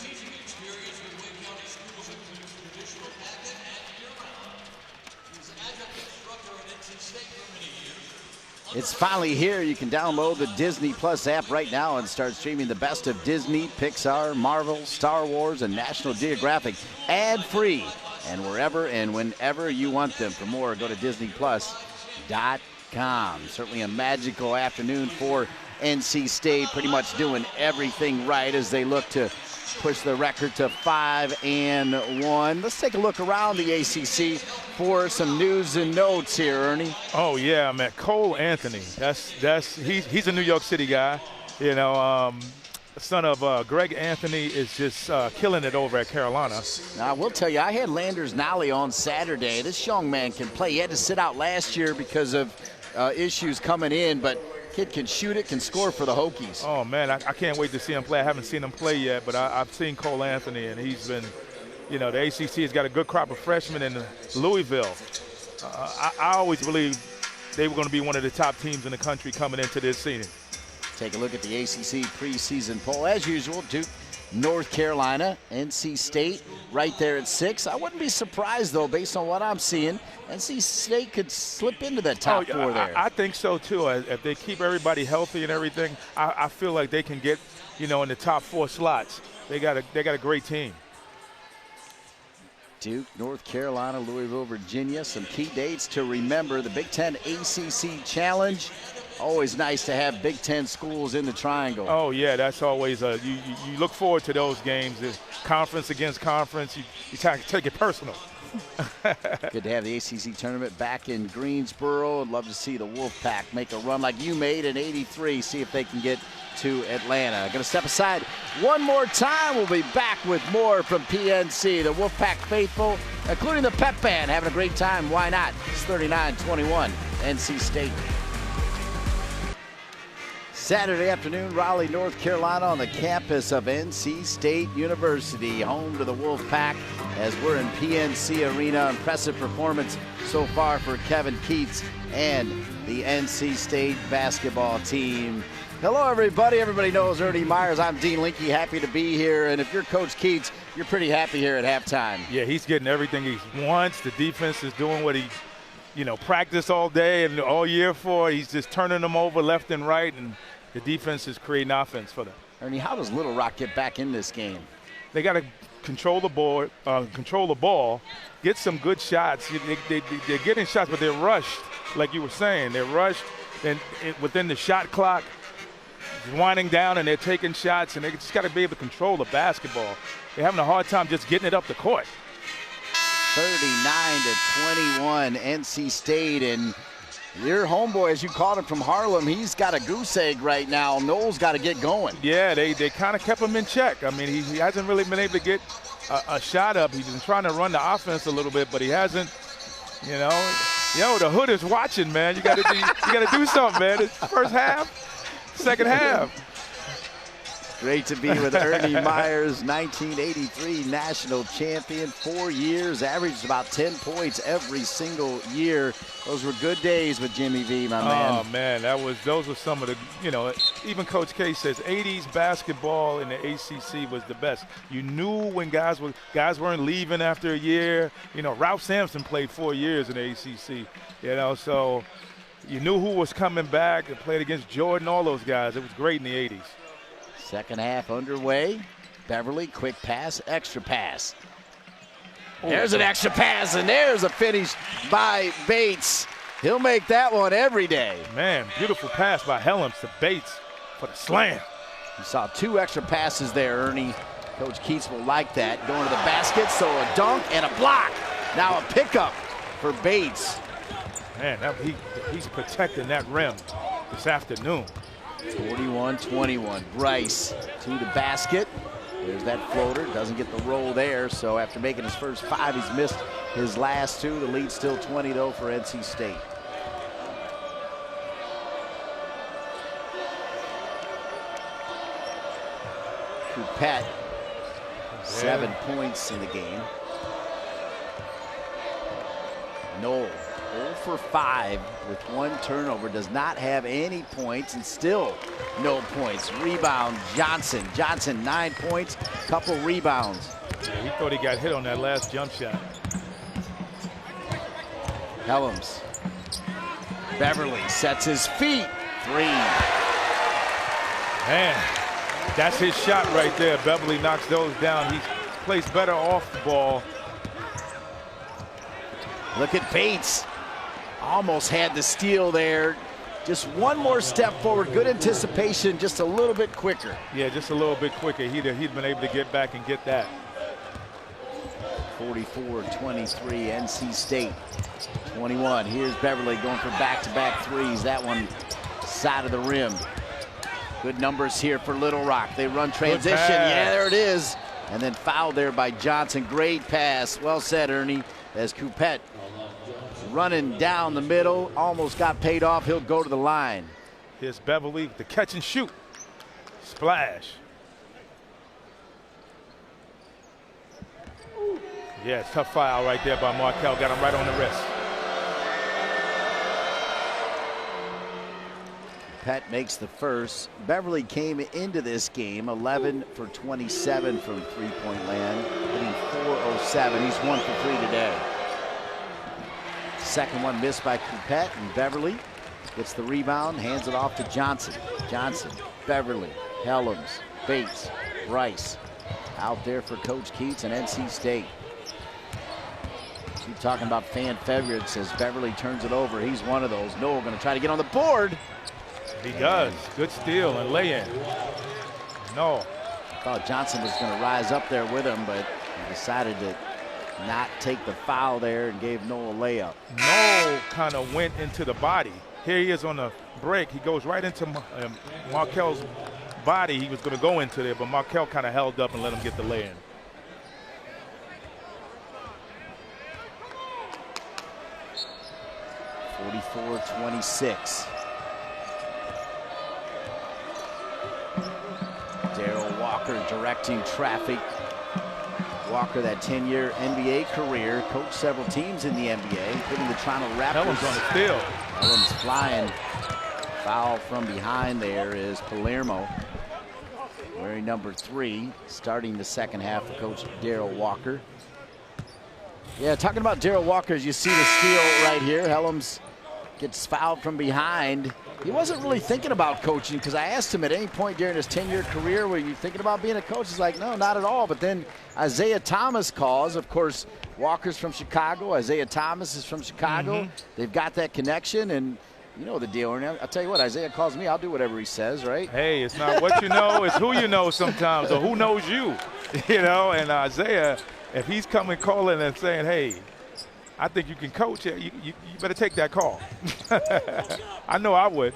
It's finally here. You can download the Disney Plus app right now and start streaming the best of Disney, Pixar, Marvel, Star Wars, and National Geographic ad-free and wherever and whenever you want them. For more, go to DisneyPlus.com. Certainly a magical afternoon for NC State, pretty much doing everything right as they look to push the record to 5-1. Let's take a look around the ACC for some news and notes here, Ernie. Oh yeah, man, Cole Anthony. He's a New York City guy. Son of Greg Anthony is just killing it over at Carolina. Now, I will tell you, I had Landers Nolly on Saturday. This young man can play. He had to sit out last year because of issues coming in, but kid can shoot it, can score for the Hokies. Oh, man, I can't wait to see him play. I haven't seen him play yet, but I've seen Cole Anthony, and he's been, the ACC has got a good crop of freshmen in Louisville. I always believed they were going to be one of the top teams in the country coming into this season. Take a look at the ACC preseason poll. As usual, Duke, North Carolina, NC State right there at 6. I wouldn't be surprised, though, based on what I'm seeing. NC State could slip into that top 4 there. I think so, too. If they keep everybody healthy and everything, I feel like they can get, in the top 4 slots. They got a great team. Duke, North Carolina, Louisville, Virginia. Some key dates to remember. The Big Ten ACC Challenge Always nice to have Big Ten schools in the triangle. Oh, yeah, that's always you look forward to those games. The conference against conference, you take it personal. Good to have the ACC tournament back in Greensboro. I'd love to see the Wolfpack make a run like you made in '83, see if they can get to Atlanta. Going to step aside one more time. We'll be back with more from PNC. The Wolfpack faithful, including the pep band, having a great time. Why not? It's 39-21, NC State. Saturday afternoon, Raleigh, North Carolina, on the campus of NC State University, home to the Wolfpack as we're in PNC Arena. Impressive performance so far for Kevin Keats and the NC State basketball team. Hello, everybody. Everybody knows Ernie Myers. I'm Dean Linke, happy to be here. And if you're Coach Keats, you're pretty happy here at halftime. Yeah, he's getting everything he wants. The defense is doing what he, practiced all day and all year for. He's just turning them over left and right, and the defense is creating offense for them. Ernie, how does Little Rock get back in this game? They got to control the ball, get some good shots. They're getting shots, but they're rushed, like you were saying. They're rushed, and within the shot clock, winding down, and they're taking shots, and they just got to be able to control the basketball. They're having a hard time just getting it up the court. 39-21, NC State, and your homeboy, as you called him, from Harlem, he's got a goose egg right now. Noel's got to get going. Yeah, they kind of kept him in check. I mean, he hasn't really been able to get a shot up. He's been trying to run the offense a little bit, but he hasn't. The hood is watching, man. You got to do something, man. It's first half, second half. Great to be with Ernie Myers, 1983 national champion, 4 years, averaged about 10 points every single year. Those were good days with Jimmy V, my man. Oh, man, those were some of the, even Coach K says 80s basketball in the ACC was the best. You knew when guys weren't leaving after a year. Ralph Sampson played 4 years in the ACC, so you knew who was coming back and played against Jordan, all those guys. It was great in the 80s. Second half underway. Beverly, quick pass, extra pass. There's an extra pass, and there's a finish by Bates. He'll make that one every day. Man, beautiful pass by Helms to Bates for the slam. You saw 2 extra passes there, Ernie. Coach Keats will like that. Going to the basket, so a dunk and a block. Now a pickup for Bates. Man, he's protecting that rim this afternoon. 41-21. Bryce to the basket. There's that floater. Doesn't get the roll there. So after making his first 5, he's missed his last 2. The lead's still 20, though, for NC State. Coupette, 7 points in the game. Noel, 0 for 5 with 1 turnover, does not have any points, and still no points. Rebound, Johnson. Johnson, 9 points, couple rebounds. Yeah, he thought he got hit on that last jump shot. Helms. Beverly sets his feet. 3. Man, that's his shot right there. Beverly knocks those down. He plays better off the ball. Look at Bates. Almost had the steal there. Just one more step forward. Good anticipation, just a little bit quicker. Yeah, just a little bit quicker. He'd been able to get back and get that. 44-23, NC State. 21. Here's Beverly going for back-to-back threes. That one side of the rim. Good numbers here for Little Rock. They run transition. Yeah, there it is. And then fouled there by Johnson. Great pass. Well said, Ernie, as Coupette running down the middle, almost got paid off. He'll go to the line. Here's Beverly, the catch and shoot. Splash. Yeah, it's tough foul right there by Markel. Got him right on the wrist. Coupette makes the first. Beverly came into this game 11 for 27 from three-point land, hitting .407. He's 1 for 3 today. Second one missed by Coupette, and Beverly gets the rebound, hands it off to Johnson. Johnson, Beverly, Helms, Bates, Bryce. Out there for Coach Keats and NC State. Keep talking about fan favorites as Beverly turns it over. He's one of those. Noel going to try to get on the board. He does. Good steal and lay-in. No. Thought Johnson was going to rise up there with him, but he decided to not take the foul there and gave Noel a layup. Noel kind of went into the body. Here he is on the break. He goes right into Markel's body. He was going to go into there, but Markel kind of held up and let him get the lay-in. (44-26). Darrell Walker directing traffic. Walker, that 10-year NBA career, coached several teams in the NBA, including the Toronto Raptors. Helms on the steal. Helms flying. Foul from behind there is Palermo, wearing number 3, starting the second half for Coach Darrell Walker. Yeah, talking about Darrell Walker, as you see the steal right here. Helms gets fouled from behind. He wasn't really thinking about coaching, because I asked him at any point during his 10-year career, were you thinking about being a coach? He's like, no, not at all. But then Isaiah Thomas calls. Of course, Walker's from Chicago. Isaiah Thomas is from Chicago. They've got that connection, and you know the deal. And I'll tell you what, Isaiah calls me, I'll do whatever he says, right? Hey, it's not what you know, it's who you know sometimes, or who knows you. You know, and Isaiah, if he's coming calling and saying, hey, I think you can coach it, you better take that call. I know I would.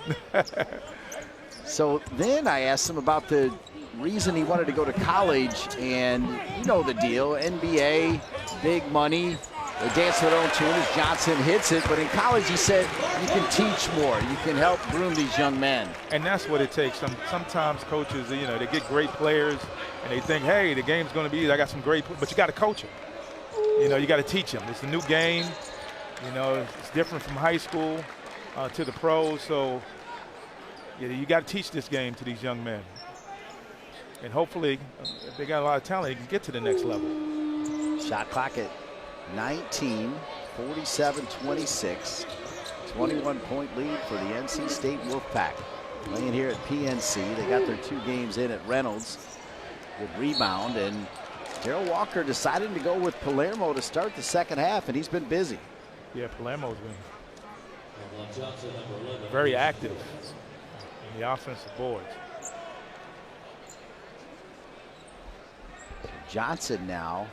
So then I asked him about the reason he wanted to go to college, and you know the deal, NBA, big money. They dance to their own tune as Johnson hits it, but in college he said you can teach more, you can help groom these young men. And that's what it takes. Sometimes coaches, you know, they get great players and they think, hey, the game's going to be, I got some great, but you got to coach them. You know, you got to teach them. It's a new game. You know, it's different from high school to the pros. So you got to teach this game to these young men. And hopefully, if they got a lot of talent, they can get to the next level. Shot clock at 19, 47-26. 21-point lead for the NC State Wolfpack. Playing here at PNC. They got their 2 games in at Reynolds. Good rebound, and Darrell Walker decided to go with Palermo to start the second half, and he's been busy. Yeah, Palermo's been very active in the offensive boards. So Johnson now.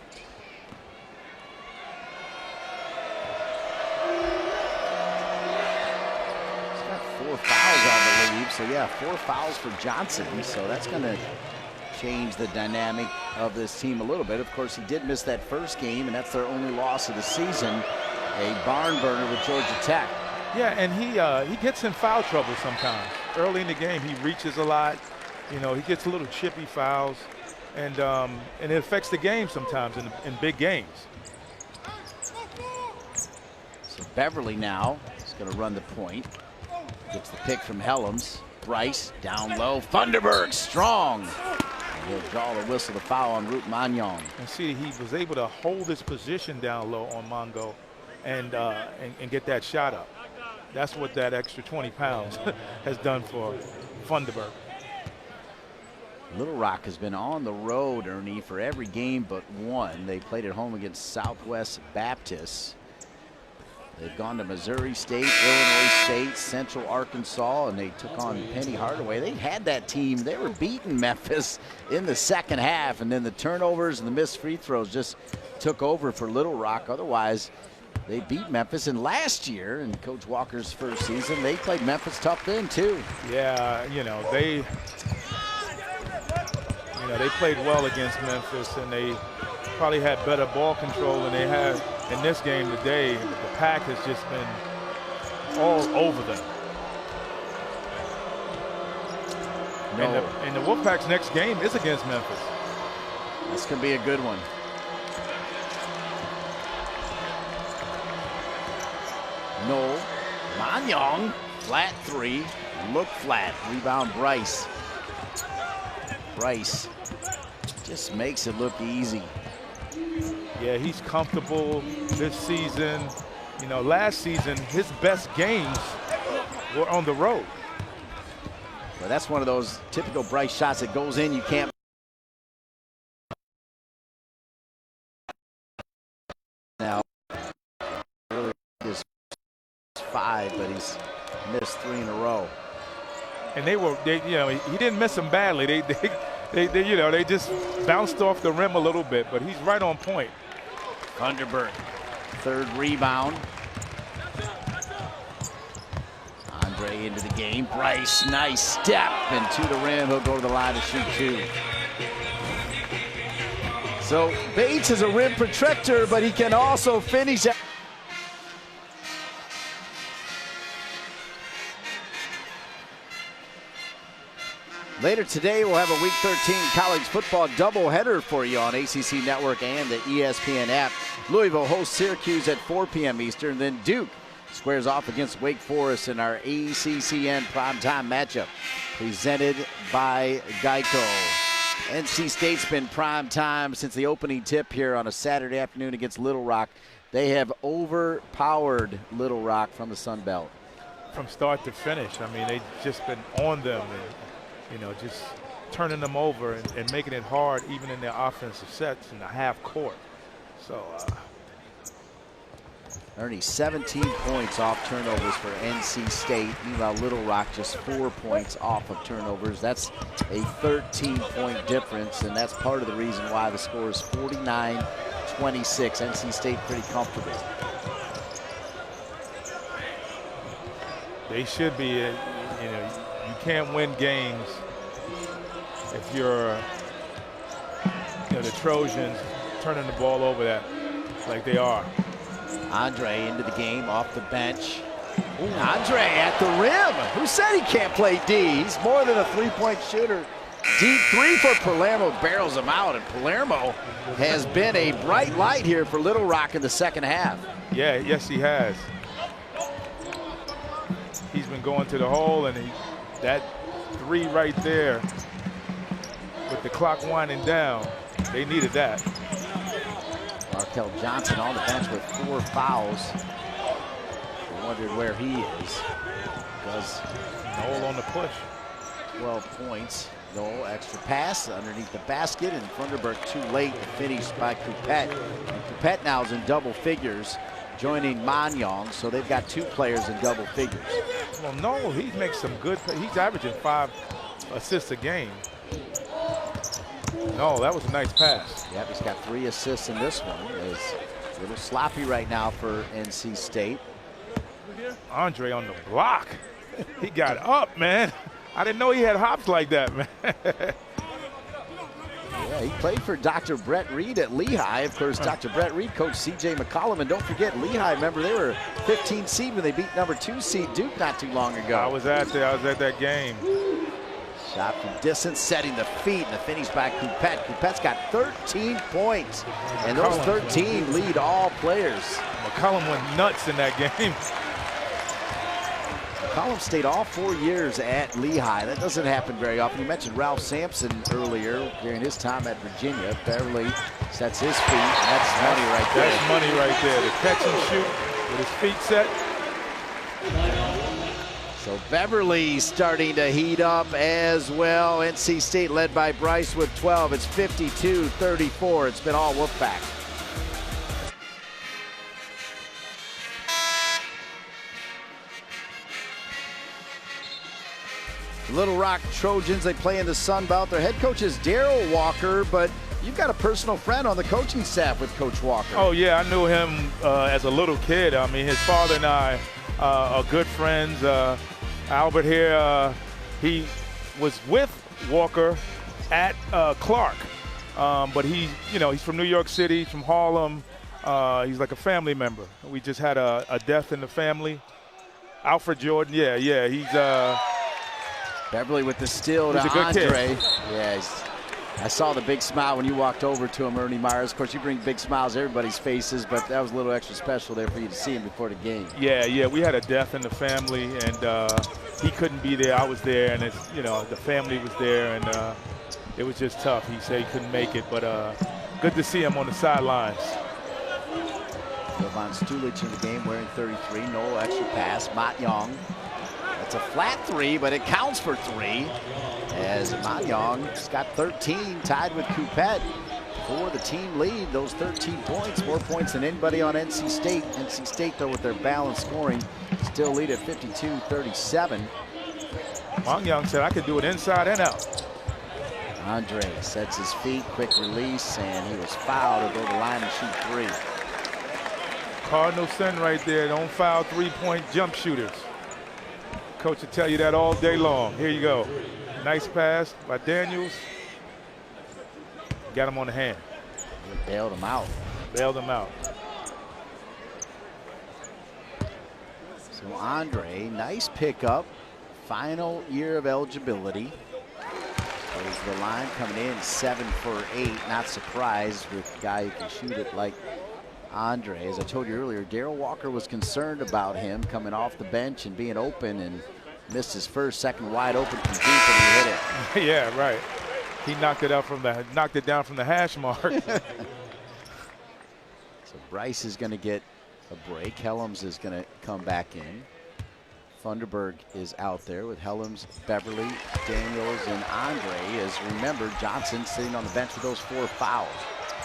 He's got 4 fouls, I believe. So yeah, 4 fouls for Johnson. So that's going to change the dynamic of this team a little bit. Of course, he did miss that first game, and that's their only loss of the season. A barn burner with Georgia Tech. Yeah, and he gets in foul trouble sometimes. Early in the game, he reaches a lot. You know, he gets a little chippy fouls, and it affects the game sometimes in big games. So Beverly now is going to run the point. Gets the pick from Helms. Bryce down low. Thunderberg strong. He'll draw the whistle to foul on Root Magnon. And see, he was able to hold his position down low on Mongo and get that shot up. That's what that extra 20 pounds has done for Thunderberg. Little Rock has been on the road, Ernie, for every game but one. They played at home against Southwest Baptist. They've gone to Missouri State, Illinois State, Central Arkansas, and they took on Penny Hardaway. They had that team. They were beating Memphis in the second half, and then the turnovers and the missed free throws just took over for Little Rock. Otherwise, they beat Memphis. And last year, in Coach Walker's first season, they played Memphis tough then, too. Yeah, they played well against Memphis, and they probably had better ball control than they had in this game today. The pack has just been all over them. No. And the Wolfpack's next game is against Memphis. That's going to be a good one. Noel Magnon, flat 3, look flat. Rebound Bryce. Bryce just makes it look easy. Yeah, he's comfortable this season. You know, last season, his best games were on the road. Well, that's one of those typical Bryce shots that goes in, you can't. Now, really is 5, but he's missed 3 in a row. And he didn't miss them badly. They just bounced off the rim a little bit, but he's right on point. Thunderbird, third rebound. Andre into the game. Bryce, nice step, and to the rim. He'll go to the line to shoot 2. So Bates is a rim protector, but he can also finish. Later today, we'll have a Week 13 college football doubleheader for you on ACC Network and the ESPN app. Louisville hosts Syracuse at 4 p.m. Eastern. Then Duke squares off against Wake Forest in our ACCN primetime matchup, presented by Geico. NC State's been prime time since the opening tip here on a Saturday afternoon against Little Rock. They have overpowered Little Rock from the Sun Belt. From start to finish, I mean, they've just been on them and, just turning them over and making it hard even in their offensive sets in the half court. So, Ernie, 17 points off turnovers for NC State. Meanwhile, Little Rock just 4 points off of turnovers. That's a 13-point difference, and that's part of the reason why the score is 49-26. NC State pretty comfortable. They should be, you can't win games if you're, the Trojans turning the ball over that like they are. Andre into the game off the bench. Ooh. Andre at the rim. Who said he can't play D? He's more than a three-point shooter. Deep three for Palermo, barrels him out, and Palermo has been a bright light here for Little Rock in the second half. Yeah, yes he has. He's been going to the hole, and that three right there with the clock winding down, they needed that. Markel Johnson on the bench with 4 fouls. I wondered where he is. Because Noel on the push. 12 points. Noel extra pass underneath the basket, and Thunderbird too late to finish by Coupette. And Coupette now is in double figures, joining Manyong, so they've got 2 players in double figures. Well, Noel, he makes some good, he's averaging 5 assists a game. No, that was a nice pass. Yep, he's got 3 assists in this one. It's a little sloppy right now for NC State. Andre on the block. He got up, man. I didn't know he had hops like that, man. Yeah, he played for Dr. Brett Reed at Lehigh. Of course, Dr. Brett Reed coached C.J. McCollum. And don't forget, Lehigh, remember, they were 15 seed when they beat number 2 seed Duke not too long ago. I was at that game. Shot from distance, setting the feet, and the finish by Coupette. Coupette's got 13 points, and those 13 lead all players. McCollum went nuts in that game. McCollum stayed all 4 years at Lehigh. That doesn't happen very often. You mentioned Ralph Sampson earlier during his time at Virginia. Beverly sets his feet, and that's money right there. That's money right there. The catch and shoot with his feet set. So Beverly starting to heat up as well. NC State led by Bryce with 12. It's 52-34. It's been all Wolfpack. Little Rock Trojans, they play in the Sun Belt. Their head coach is Daryl Walker, but you've got a personal friend on the coaching staff with Coach Walker. Oh, yeah, I knew him as a little kid. I mean, his father and I are good friends. Albert here, he was with Walker at Clark, but he's from New York City, from Harlem. He's like a family member. We just had a death in the family. Alfred Jordan, yeah, he's Beverly with the steal to Andre. Yeah, I saw the big smile when you walked over to him, Ernie Myers. Of course, you bring big smiles to everybody's faces, but that was a little extra special there for you to see him before the game. Yeah, we had a death in the family, and he couldn't be there. I was there, and the family was there, and it was just tough. He said he couldn't make it, but good to see him on the sidelines. Jovan Stulich in the game wearing 33. No extra pass. Manyong. That's a flat 3, but it counts for 3. As Manyong's got 13, tied with Coupette for the team lead. Those 13 points, more points than anybody on NC State. NC State, though, with their balanced scoring, still lead at 52-37. Mangyong said, I could do it inside and out. Andre sets his feet, quick release, and he was fouled to go to the line and shoot 3. Cardinal sin right there. Don't foul three-point jump shooters. Coach will tell you that all day long. Here you go. Nice pass by Daniels. Got him on the hand. He bailed him out. Bailed him out. So Andre, nice pickup. Final year of eligibility. Goes to the line, coming in 7 for 8. Not surprised with a guy who can shoot it like Andre. As I told you earlier, Darrell Walker was concerned about him coming off the bench and being open, and missed his first, second wide open from deep, and he hit it. Yeah, right. He knocked it down from the hash mark. So Bryce is going to get a break. Helms is going to come back in. Funderburg is out there with Helms, Beverly, Daniels, and Andre. As remember, Johnson sitting on the bench with those 4 fouls.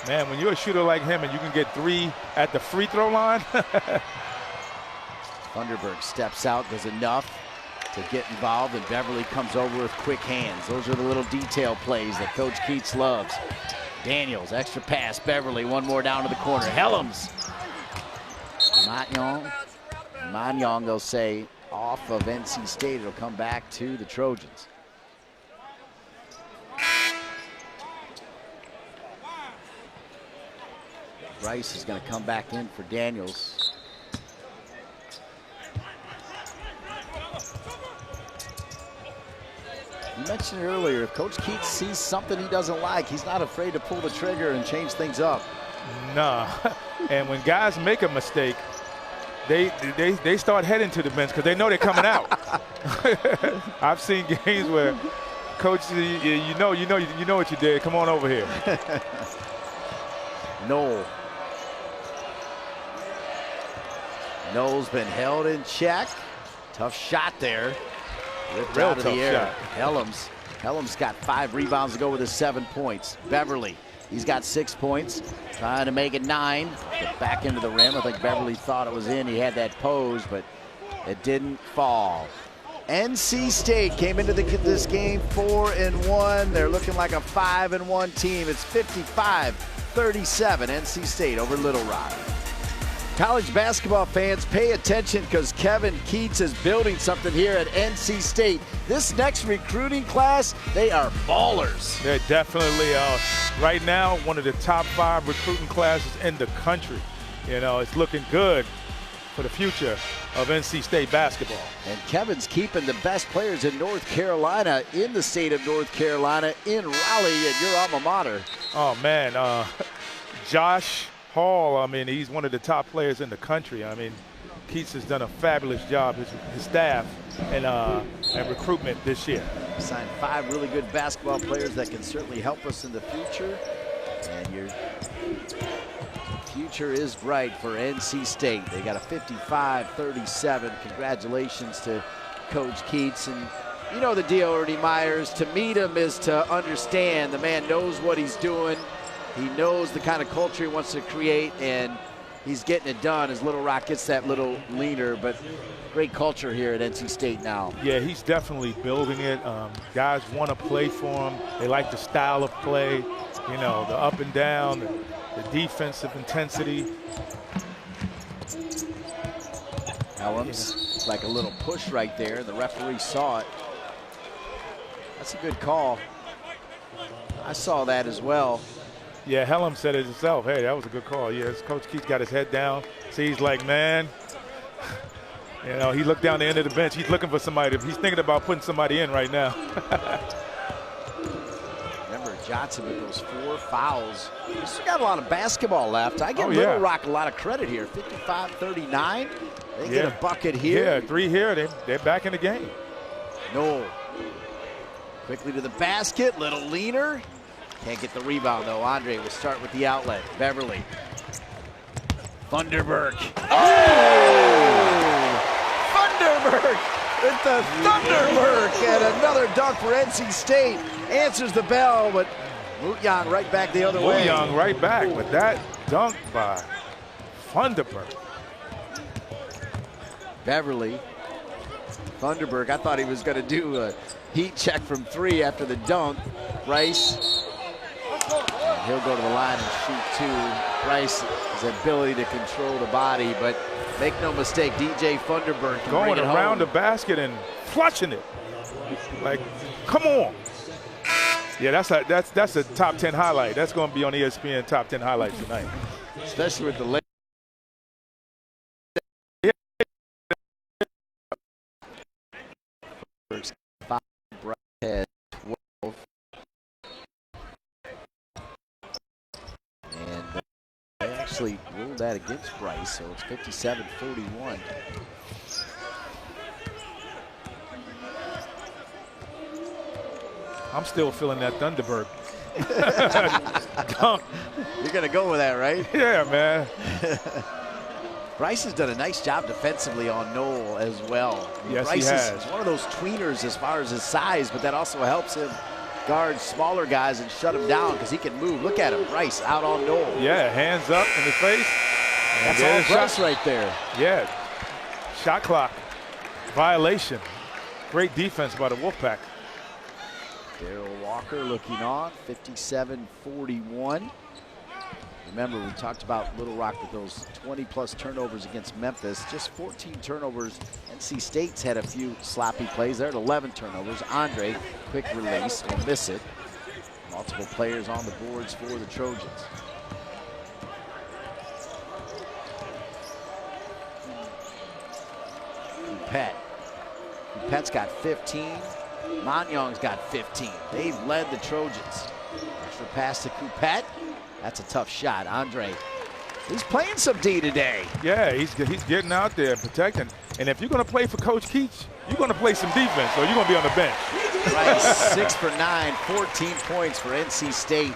Man, when you're a shooter like him and you can get 3 at the free throw line. Funderburg steps out, does enough to get involved, and Beverly comes over with quick hands. Those are the little detail plays that Coach Keats loves. Daniels, extra pass, Beverly, one more down to the corner. Helms. Manyong, they'll say, off of NC State. It'll come back to the Trojans. Bryce is going to come back in for Daniels. You mentioned earlier, if Coach Keats sees something he doesn't like, he's not afraid to pull the trigger and change things up. Nah. And when guys make a mistake, they start heading to the bench because they know they're coming out. I've seen games where Coach, you know what you did. Come on over here. Noel's been held in check. Tough shot there. Ripped Real out of the tough air. shot. Helms got 5 rebounds to go with his 7 points. Beverly, he's got 6 points. Trying to make it 9. But back into the rim. I think Beverly thought it was in. He had that pose, but it didn't fall. NC State came into this game 4-1. They're looking like a 5-1 team. It's 55-37 NC State over Little Rock. College basketball fans, pay attention because Kevin Keats is building something here at NC State. This next recruiting class, they are ballers. They're definitely, right now, one of the top 5 recruiting classes in the country. You know, it's looking good for the future of NC State basketball. And Kevin's keeping the best players in North Carolina, in the state of North Carolina, in Raleigh, at your alma mater. Oh, man. Josh Hall, I mean, he's one of the top players in the country. I mean, Keats has done a fabulous job, his staff, and recruitment this year. Signed 5 really good basketball players that can certainly help us in the future. And your future is bright for NC State. They got a 55-37. Congratulations to Coach Keats. And you know the deal, Ernie Myers. To meet him is to understand. The man knows what he's doing. He knows the kind of culture he wants to create, and he's getting it done as Little Rock gets that little leaner, but great culture here at NC State now. Yeah, he's definitely building it. Guys want to play for him. They like the style of play, you know, the up and down, the defensive intensity. Helms, like a little push right there. The referee saw it. That's a good call. I saw that as well. Yeah, Helms said it himself. Hey, that was a good call. Yes, Coach Keats got his head down. See, he's like, man, you know, he looked down the end of the bench. He's looking for somebody. He's thinking about putting somebody in right now. Remember, Johnson with those 4 fouls. We still got a lot of basketball left. I give Little Rock a lot of credit here. 55-39. They get a bucket here. Yeah, 3 here. They're back in the game. Noel. Quickly to the basket. Little leaner. Can't get the rebound, though. Andre will start with the outlet. Beverly. Funderburg. Oh! Funderburg with the Thunderbird. And another dunk for NC State. Answers the bell, but Moot-Young right back the other way. Moot-Young right back, but that dunk by Funderburg. Beverly Thunderberg, I thought he was going to do a heat check from 3 after the dunk. Bryce, and he'll go to the line and shoot 2. Bryce, his ability to control the body, but make no mistake, DJ Thunderberg can going bring it around home. the basket and flushing it. Like, come on. Yeah, that's a top 10 highlight. That's going to be on ESPN top 10 highlights tonight. Especially with the late. Head 12. And they actually ruled that against Bryce, so it's 57-41. I'm still feeling that Thunderberg. You're going to go with that, right? Yeah, man. Bryce has done a nice job defensively on Noel as well. Yes, Bryce he has. is one of those tweeners as far as his size, but that also helps him guard smaller guys and shut him down because he can move. Look at him, Bryce out on Noel. Yeah, hands up in his face. That's all Bryce right there. Yeah, shot clock violation. Great defense by the Wolfpack. Darryl Walker looking on, 57-41. Remember, we talked about Little Rock with those 20-plus turnovers against Memphis. Just 14 turnovers. NC State's had a few sloppy plays. They're at 11 turnovers. Andre, quick release, will miss it. Multiple players on the boards for the Trojans. Pet's got 15. Manyong's got 15. They've led the Trojans. Extra pass to Coupet. That's a tough shot. Andre, he's playing some D today. Yeah, he's getting out there and protecting. And if you're going to play for Coach Keach, you're going to play some defense, or you're going to be on the bench. Right, 6 for 9, 14 points for NC State.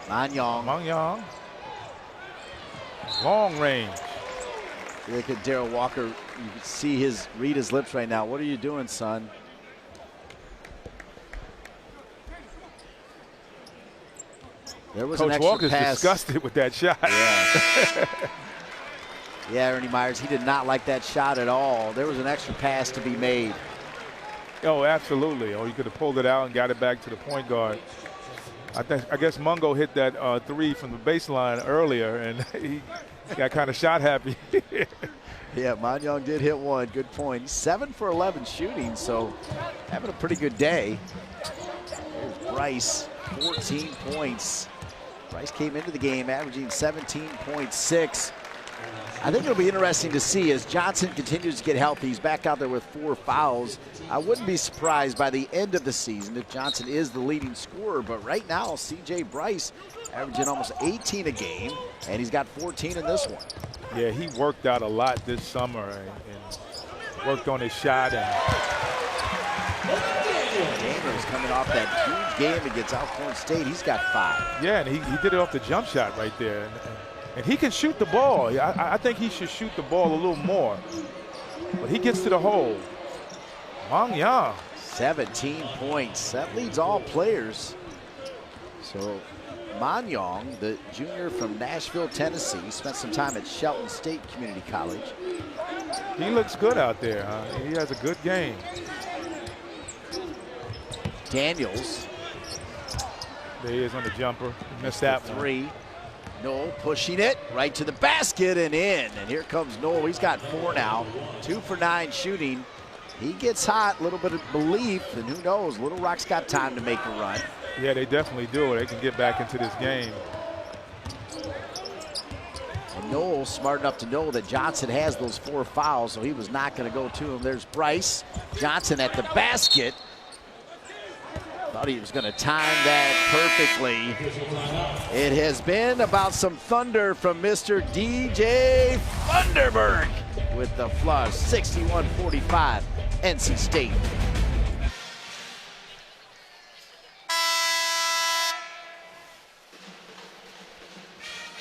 Manyong. Long range. Look at Darryl Walker. You can see read his lips right now. What are you doing, son? There was Coach an extra Walker's pass. disgusted with that shot. Yeah. Yeah, Ernie Myers, he did not like that shot at all. There was an extra pass to be made. Oh, absolutely. Oh, you could have pulled it out and got it back to the point guard. I guess Mungo hit that 3 from the baseline earlier, and he got kind of shot happy. Yeah, Manyong did hit one. Good point. 7 for 11 shooting, so having a pretty good day. There's Bryce, 14 points. Bryce came into the game averaging 17.6. I think it'll be interesting to see as Johnson continues to get healthy. He's back out there with 4 fouls. I wouldn't be surprised by the end of the season if Johnson is the leading scorer. But right now, C.J. Bryce averaging almost 18 a game, and he's got 14 in this one. Yeah, he worked out a lot this summer and worked on his shot. And Damer's coming off that huge game against Alcorn State. He's got 5. yeah, and he did it off the jump shot right there. And he can shoot the ball. I think he should shoot the ball a little more. But he gets to the hole. Manyong. 17 points. That leads all players. So Manyong, the junior from Nashville, Tennessee, spent some time at Shelton State Community College. He looks good out there. He has a good game. Daniels. There he is on the jumper. Missed that 3. Noel pushing it right to the basket and in. And here comes Noel. He's got 4 now. 2 for 9 shooting. He gets hot, a little bit of belief, and who knows, Little Rock's got time to make a run. Yeah, they definitely do. They can get back into this game. And Noel smart enough to know that Johnson has those 4 fouls, so he was not going to go to him. There's Bryce. Johnson at the basket. Thought he was going to time that perfectly. It has been about some thunder from Mr. DJ Thunderberg with the flush. 61-45, NC State.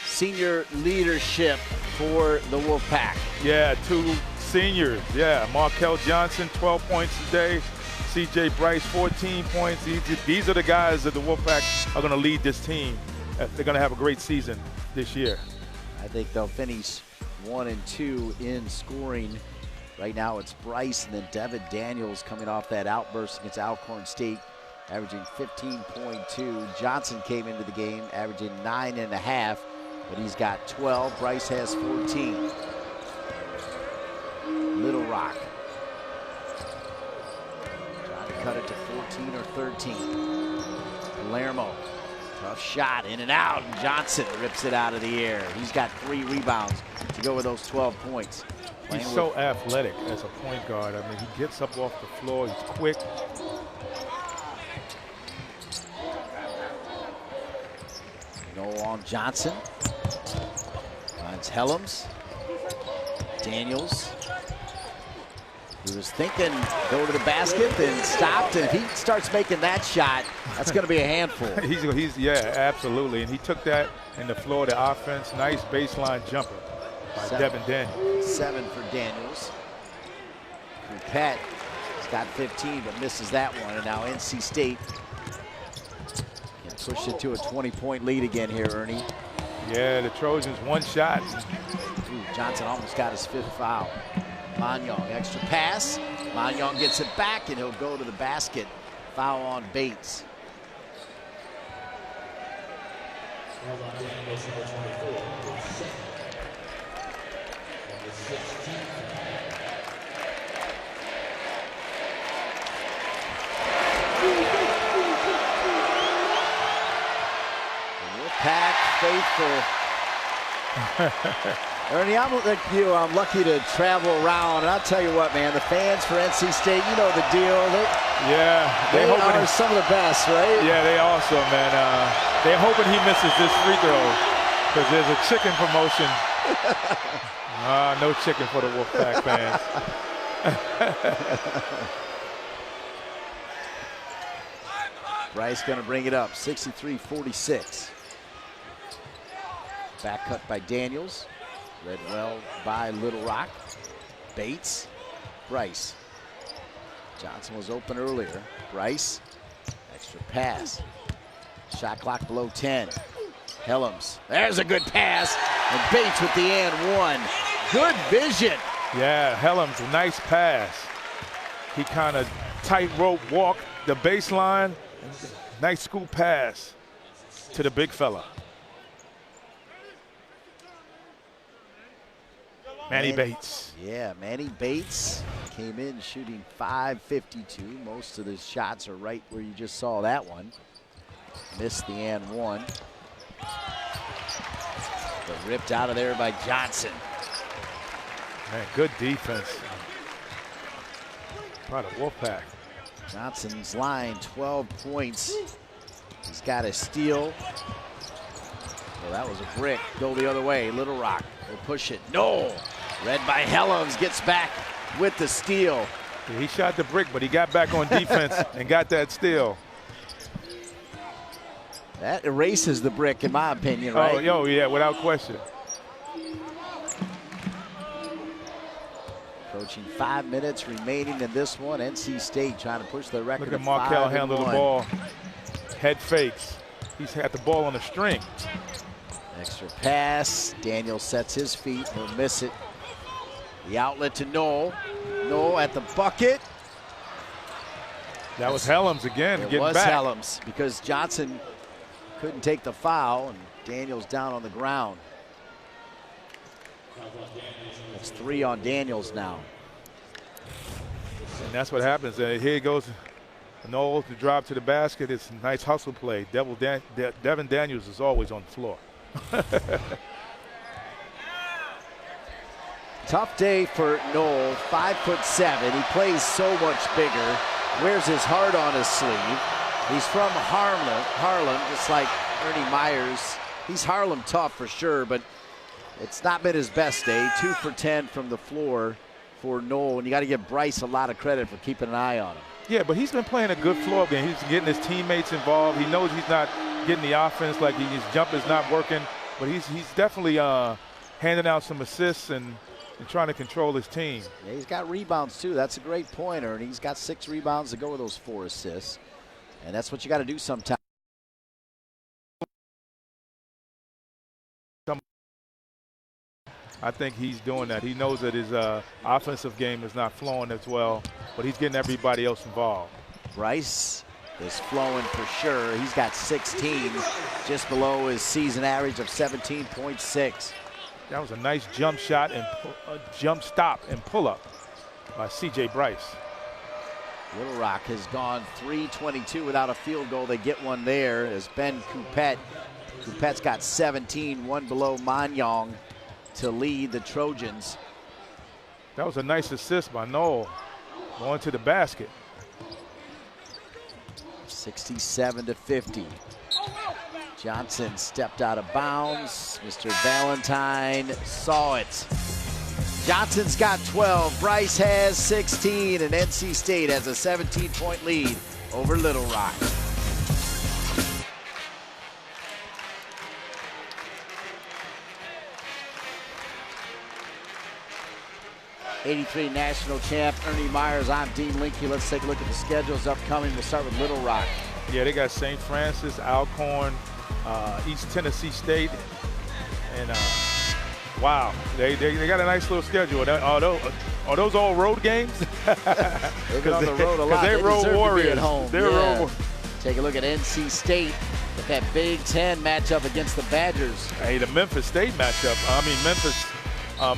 Senior leadership for the Wolfpack. Yeah, 2 seniors. Yeah, Markel Johnson, 12 points today. C.J. Bryce, 14 points. These are the guys that the Wolfpack are going to lead this team. They're going to have a great season this year. I think they'll finish 1 and 2 in scoring. Right now it's Bryce and then Devin Daniels coming off that outburst against Alcorn State, averaging 15.2. Johnson came into the game averaging 9.5, but he's got 12. Bryce has 14. Little Rock trying to cut it to 14 or 13. Palermo, tough shot, in and out, and Johnson rips it out of the air. He's got 3 rebounds to go with those 12 points. He's so athletic as a point guard. I mean, he gets up off the floor, he's quick. No on Johnson. Finds Helms. Daniels. He was thinking go to the basket, then stopped, and if he starts making that shot, that's going to be a handful. Yeah, absolutely. And he took that in the floor of the offense. Nice baseline jumper by Devin Daniels. 7 for Daniels. Coupette has got 15, but misses that one. And now NC State can push it to a 20-point lead again here, Ernie. Yeah, the Trojans, one shot. Ooh, Johnson almost got his 5th foul. Manyong, extra pass. Manyong gets it back, and he'll go to the basket. Foul on Bates. Wolfpack faithful. Ernie, I'm like you. I'm lucky to travel around, and I'll tell you what, man. The fans for NC State, you know the deal. They are some of the best, right? Yeah, they awesome, man. They're hoping he misses this free throw because there's a chicken promotion. No chicken for the Wolfpack fans. Bryce going to bring it up, 63-46. Back cut by Daniels. Read well by Little Rock. Bates. Bryce. Johnson was open earlier. Bryce. Extra pass. Shot clock below 10. Helms. There's a good pass. And Bates with the and one. Good vision. Yeah, Helms, a nice pass. He kind of tightrope walked the baseline. Nice scoop pass to the big fella. Manny Bates. Yeah, Manny Bates came in shooting .552. Most of the shots are right where you just saw that one. Missed the and one. But ripped out of there by Johnson. Man, good defense by the Wolfpack. Johnson's line, 12 points. He's got a steal. Well, that was a brick. Go the other way. Little Rock will push it. No. Read by Helms, gets back with the steal. Yeah, he shot the brick, but he got back on defense and got that steal. That erases the brick, in my opinion, right? Oh, yeah, without question. Approaching 5 minutes remaining in this one. NC State trying to push their record. Look at Markel handle the ball. Head fakes. He's had the ball on the string. Extra pass. Daniel sets his feet. He'll miss it. The outlet to Noel. Noel at the bucket. That was Helms again, getting back. It was Helms because Johnson couldn't take the foul, and Daniels down on the ground. It's 3 on Daniels now. And that's what happens. Here goes Noel to drive to the basket. It's a nice hustle play. Devin Daniels is always on the floor. Tough day for Noel, 5'7". He plays so much bigger, wears his heart on his sleeve. He's from Harlem, just like Ernie Myers. He's Harlem tough for sure, but it's not been his best day. 2 for 10 from the floor for Noel, and you got to give Bryce a lot of credit for keeping an eye on him. Yeah, but he's been playing a good floor game. He's getting his teammates involved. He knows he's not getting the offense, like his jumper's not working, but he's definitely handing out some assists and trying to control his team. Yeah, he's got rebounds too. That's a great point, Ernie. He's got 6 rebounds to go with those 4 assists, and that's what you got to do sometimes. I think he's doing that. He knows that his offensive game is not flowing as well, but he's getting everybody else involved. Bryce is flowing for sure. He's got 16, just below his season average of 17.6. That was a nice jump shot and jump stop and pull up by C.J. Bryce. Little Rock has gone 3-22 without a field goal. They get one there as Ben Coupette. Coupette's got 17, one below Manyong to lead the Trojans. That was a nice assist by Noel going to the basket. 67-50. Johnson stepped out of bounds. Mr. Valentine saw it. Johnson's got 12. Bryce has 16, and NC State has a 17-point lead over Little Rock. '83 national champ Ernie Myers. I'm Dean Linke. Let's take a look at the schedules upcoming. We'll start with Little Rock. Yeah, they got St. Francis, Alcorn, East Tennessee State, and wow, they got a nice little schedule. Are those all road games? They've been on the road a lot. They road warriors. At home. They're road. Take a look at NC State with that Big Ten matchup against the Badgers. Hey, the Memphis State matchup. Memphis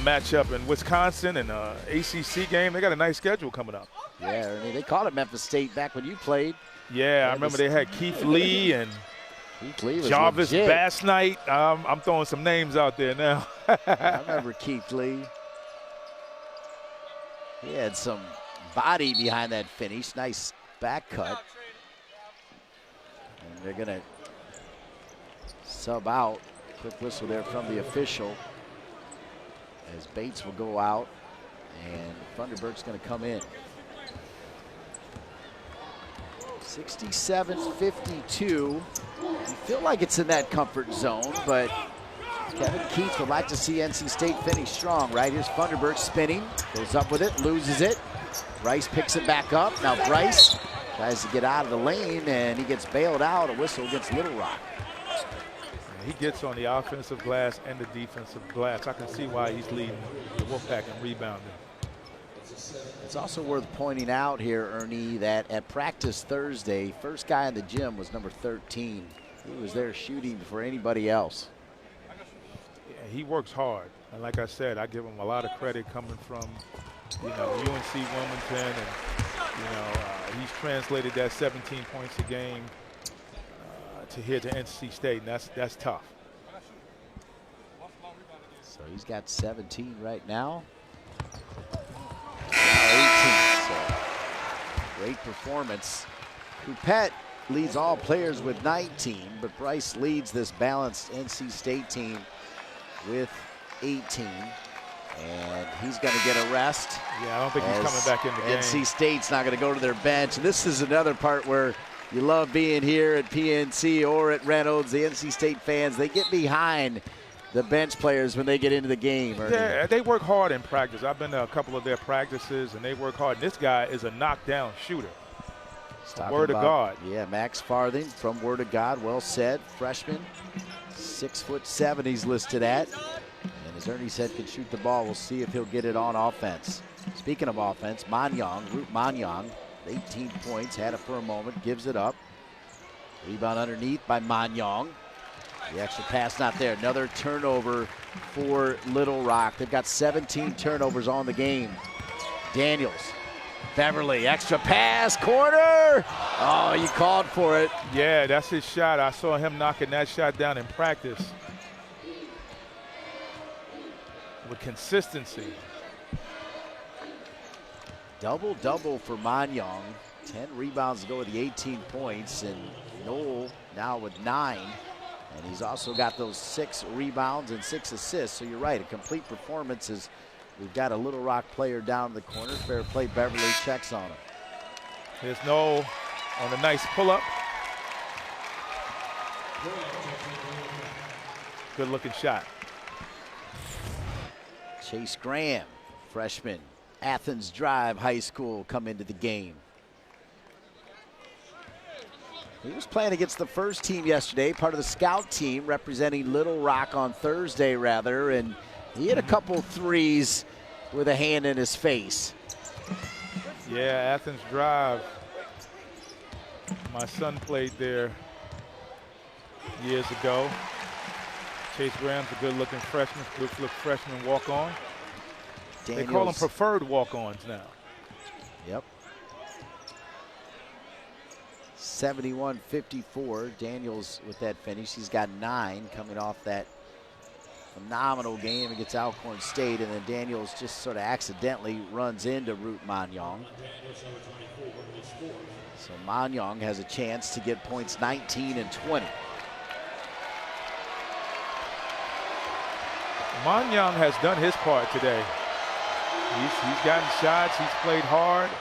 matchup in Wisconsin and ACC game. They got a nice schedule coming up. Yeah, Ernie, they called it Memphis State back when you played. Yeah, I remember they had Keith Lee and Jarvis legit. Bass Knight. I'm throwing some names out there now. I remember Keith Lee. He had some body behind that finish. Nice back cut. And they're going to sub out. Quick whistle there from the official as Bates will go out and Thunderbird's going to come in. 67-52. You feel like it's in that comfort zone, but Kevin Keith would like to see NC State finish strong, right? Here's Thunderbird spinning, goes up with it, loses it. Bryce picks it back up. Now Bryce tries to get out of the lane, and he gets bailed out. A whistle against Little Rock. He gets on the offensive glass and the defensive glass. I can see why he's leading the Wolfpack in rebounding. It's also worth pointing out here, Ernie, that at practice Thursday, first guy in the gym was number 13. He was there shooting before anybody else. Yeah, he works hard. And like I said, I give him a lot of credit coming from, UNC Wilmington. And, he's translated that 17 points a game to here to NC State, and that's tough. So he's got 17 right now. Now 18, so great performance. Coupette leads all players with 19, but Bryce leads this balanced NC State team with 18. And he's going to get a rest. Yeah, I don't think he's coming back in the game. NC State's not going to go to their bench. And this is another part where you love being here at PNC or at Reynolds. The NC State fans, they get behind the bench players when they get into the game. Yeah, they work hard in practice. I've been to a couple of their practices, and they work hard. And this guy is a knockdown shooter. Word of God. Yeah, Max Farthing from Word of God. Well said. Freshman, 6'7" he's listed at. And as Ernie said, can shoot the ball. We'll see if he'll get it on offense. Speaking of offense, Root Manyong, 18 points, had it for a moment, gives it up. Rebound underneath by Manyong. The extra pass not there. Another turnover for Little Rock. They've got 17 turnovers on the game. Daniels, Beverly, extra pass, corner. Oh, you called for it. Yeah, that's his shot. I saw him knocking that shot down in practice. With consistency. Double-double for Manyong. 10 rebounds to go with the 18 points. And Noel now with 9. And he's also got those 6 rebounds and 6 assists. So you're right, a complete performance is we've got a Little Rock player down in the corner. Fair play, Beverly checks on him. Here's Noel on a nice pull-up. Good-looking shot. Chase Graham, freshman, Athens Drive High School, come into the game. He was playing against the first team yesterday, part of the scout team representing Little Rock on Thursday, rather, and He hit a couple threes with a hand in his face. Yeah, Athens Drive. My son played there years ago. Chase Graham's a good-looking freshman, good-looking freshman walk-on. They call them preferred walk-ons now. Yep. 71-54. Daniels with that finish. He's got 9 coming off that phenomenal game against Alcorn State, and then Daniels just sort of accidentally runs into Root Manyong. So Manyong has a chance to get points 19 and 20. Manyong has done his part today. He's gotten shots, he's played hard.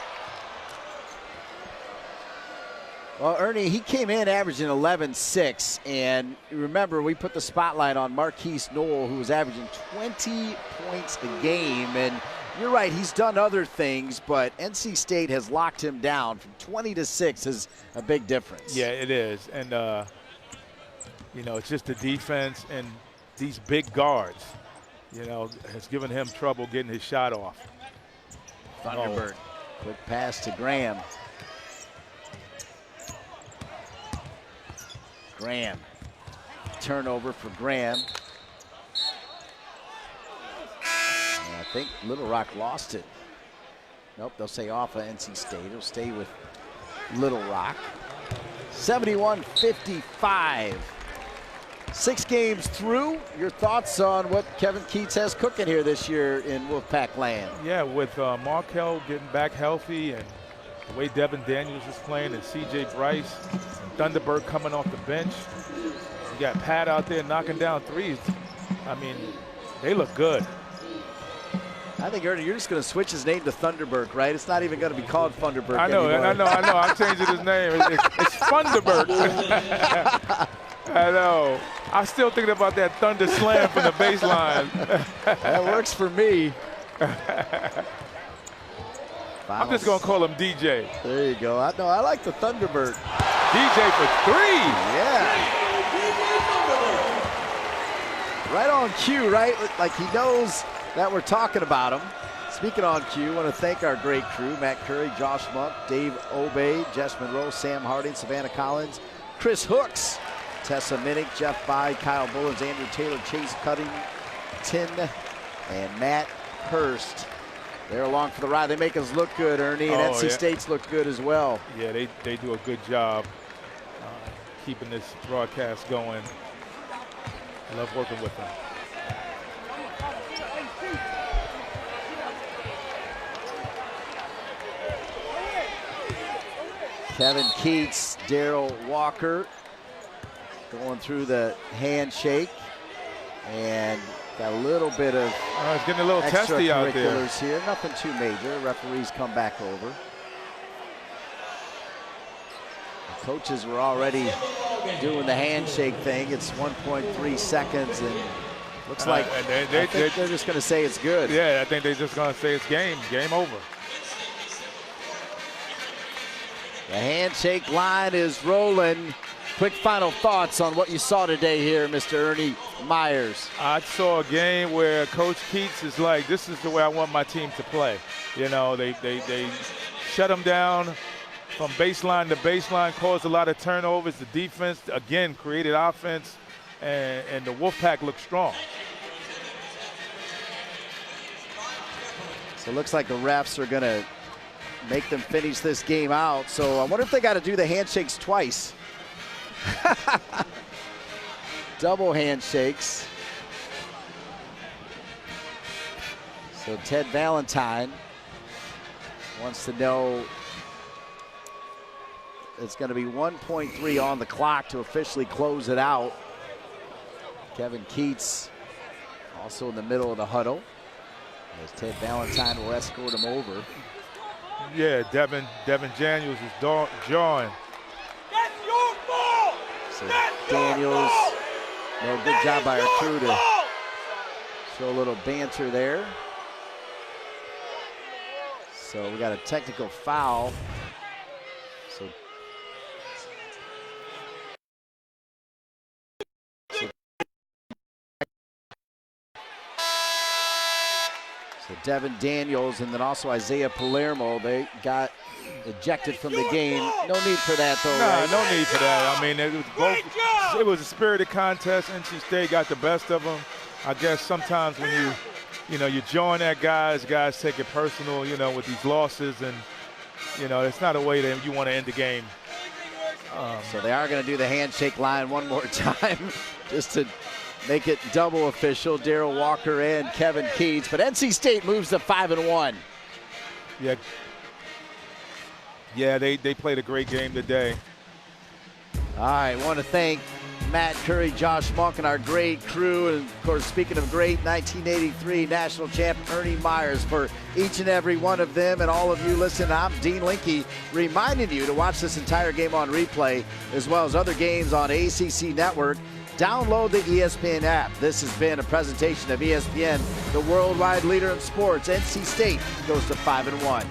Well, Ernie, he came in averaging 11-6, and remember, we put the spotlight on Marquise Knoll, who was averaging 20 points a game, and you're right, he's done other things, but NC State has locked him down. From 20 to 6 is a big difference. Yeah, it is, and you know, it's just the defense and these big guards, you know, has given him trouble getting his shot off. Thunderbird, quick pass to Graham. Graham, turnover for Graham. And I think Little Rock lost it. Nope, they'll say off of NC State. It'll stay with Little Rock. 71-55. 6 games through. Your thoughts on what Kevin Keats has cooking here this year in Wolfpack land? Yeah, with Markel getting back healthy and the way Devin Daniels is playing and C.J. Bryce, Thunderbird coming off the bench. You got Pat out there knocking down threes. I mean, they look good. I think, Ernie, you're just going to switch his name to Thunderbird, right? It's not even going to be called Thunderbird anymore. I know. I'm changing his name. It's Thunderbird. I know. I'm still thinking about that Thunder Slam from the baseline. That works for me. I'm just going to call him DJ. There you go. I like the Thunderbird. DJ for 3. Yeah. Right on cue, right? Like he knows that we're talking about him. Speaking on cue, I want to thank our great crew: Matt Curry, Josh Monk, Dave Obey, Jess Monroe, Sam Harding, Savannah Collins, Chris Hooks, Tessa Minnick, Jeff By, Kyle Bullens, Andrew Taylor, Chase Cuttington, and Matt Hurst. They're along for the ride. They make us look good, Ernie, and NC State's look good as well. Yeah, they do a good job keeping this broadcast going. I love working with them. Kevin Keats, Daryl Walker going through the handshake, and got a little bit of it's getting a little testy out there. Here. Nothing too major. Referees come back over. The coaches were already doing the handshake thing. It's 1.3 seconds, and looks like they're just going to say it's good. Yeah, I think they're just going to say it's game over. The handshake line is rolling. Quick final thoughts on what you saw today here, Mr. Ernie Myers. I saw a game where Coach Keats is like, this is the way I want my team to play. You know, they shut them down from baseline to baseline, caused a lot of turnovers. The defense, again, created offense, and the Wolfpack looked strong. So it looks like the refs are going to make them finish this game out. So I wonder if they got to do the handshakes twice. Double handshakes. So Ted Valentine wants to know it's going to be 1.3 on the clock to officially close it out. Kevin Keats also in the middle of the huddle as Ted Valentine will escort him over. Yeah, Devin Daniels is jawing. So Daniels, good job by our crew to show a little banter there. So we got a technical foul. So Devin Daniels and then also Isaiah Palermo, they got ejected from the game. No need for that, though. Nah, right? no need for that. I mean, it was a spirited contest. NC State got the best of them. I guess sometimes when you join that guys take it personal, with these losses, and it's not a way that you want to end the game. So they are going to do the handshake line one more time just to make it double official. Darrell Walker and Kevin Keats. But NC State moves to 5-1. Yeah, they played a great game today. All right, want to thank Matt Curry, Josh Monk, and our great crew. And, of course, speaking of great, 1983 national champ Ernie Myers for each and every one of them. And all of you listening, I'm Dean Linke, reminding you to watch this entire game on replay, as well as other games on ACC Network. Download the ESPN app. This has been a presentation of ESPN, the worldwide leader in sports. NC State goes to 5-1.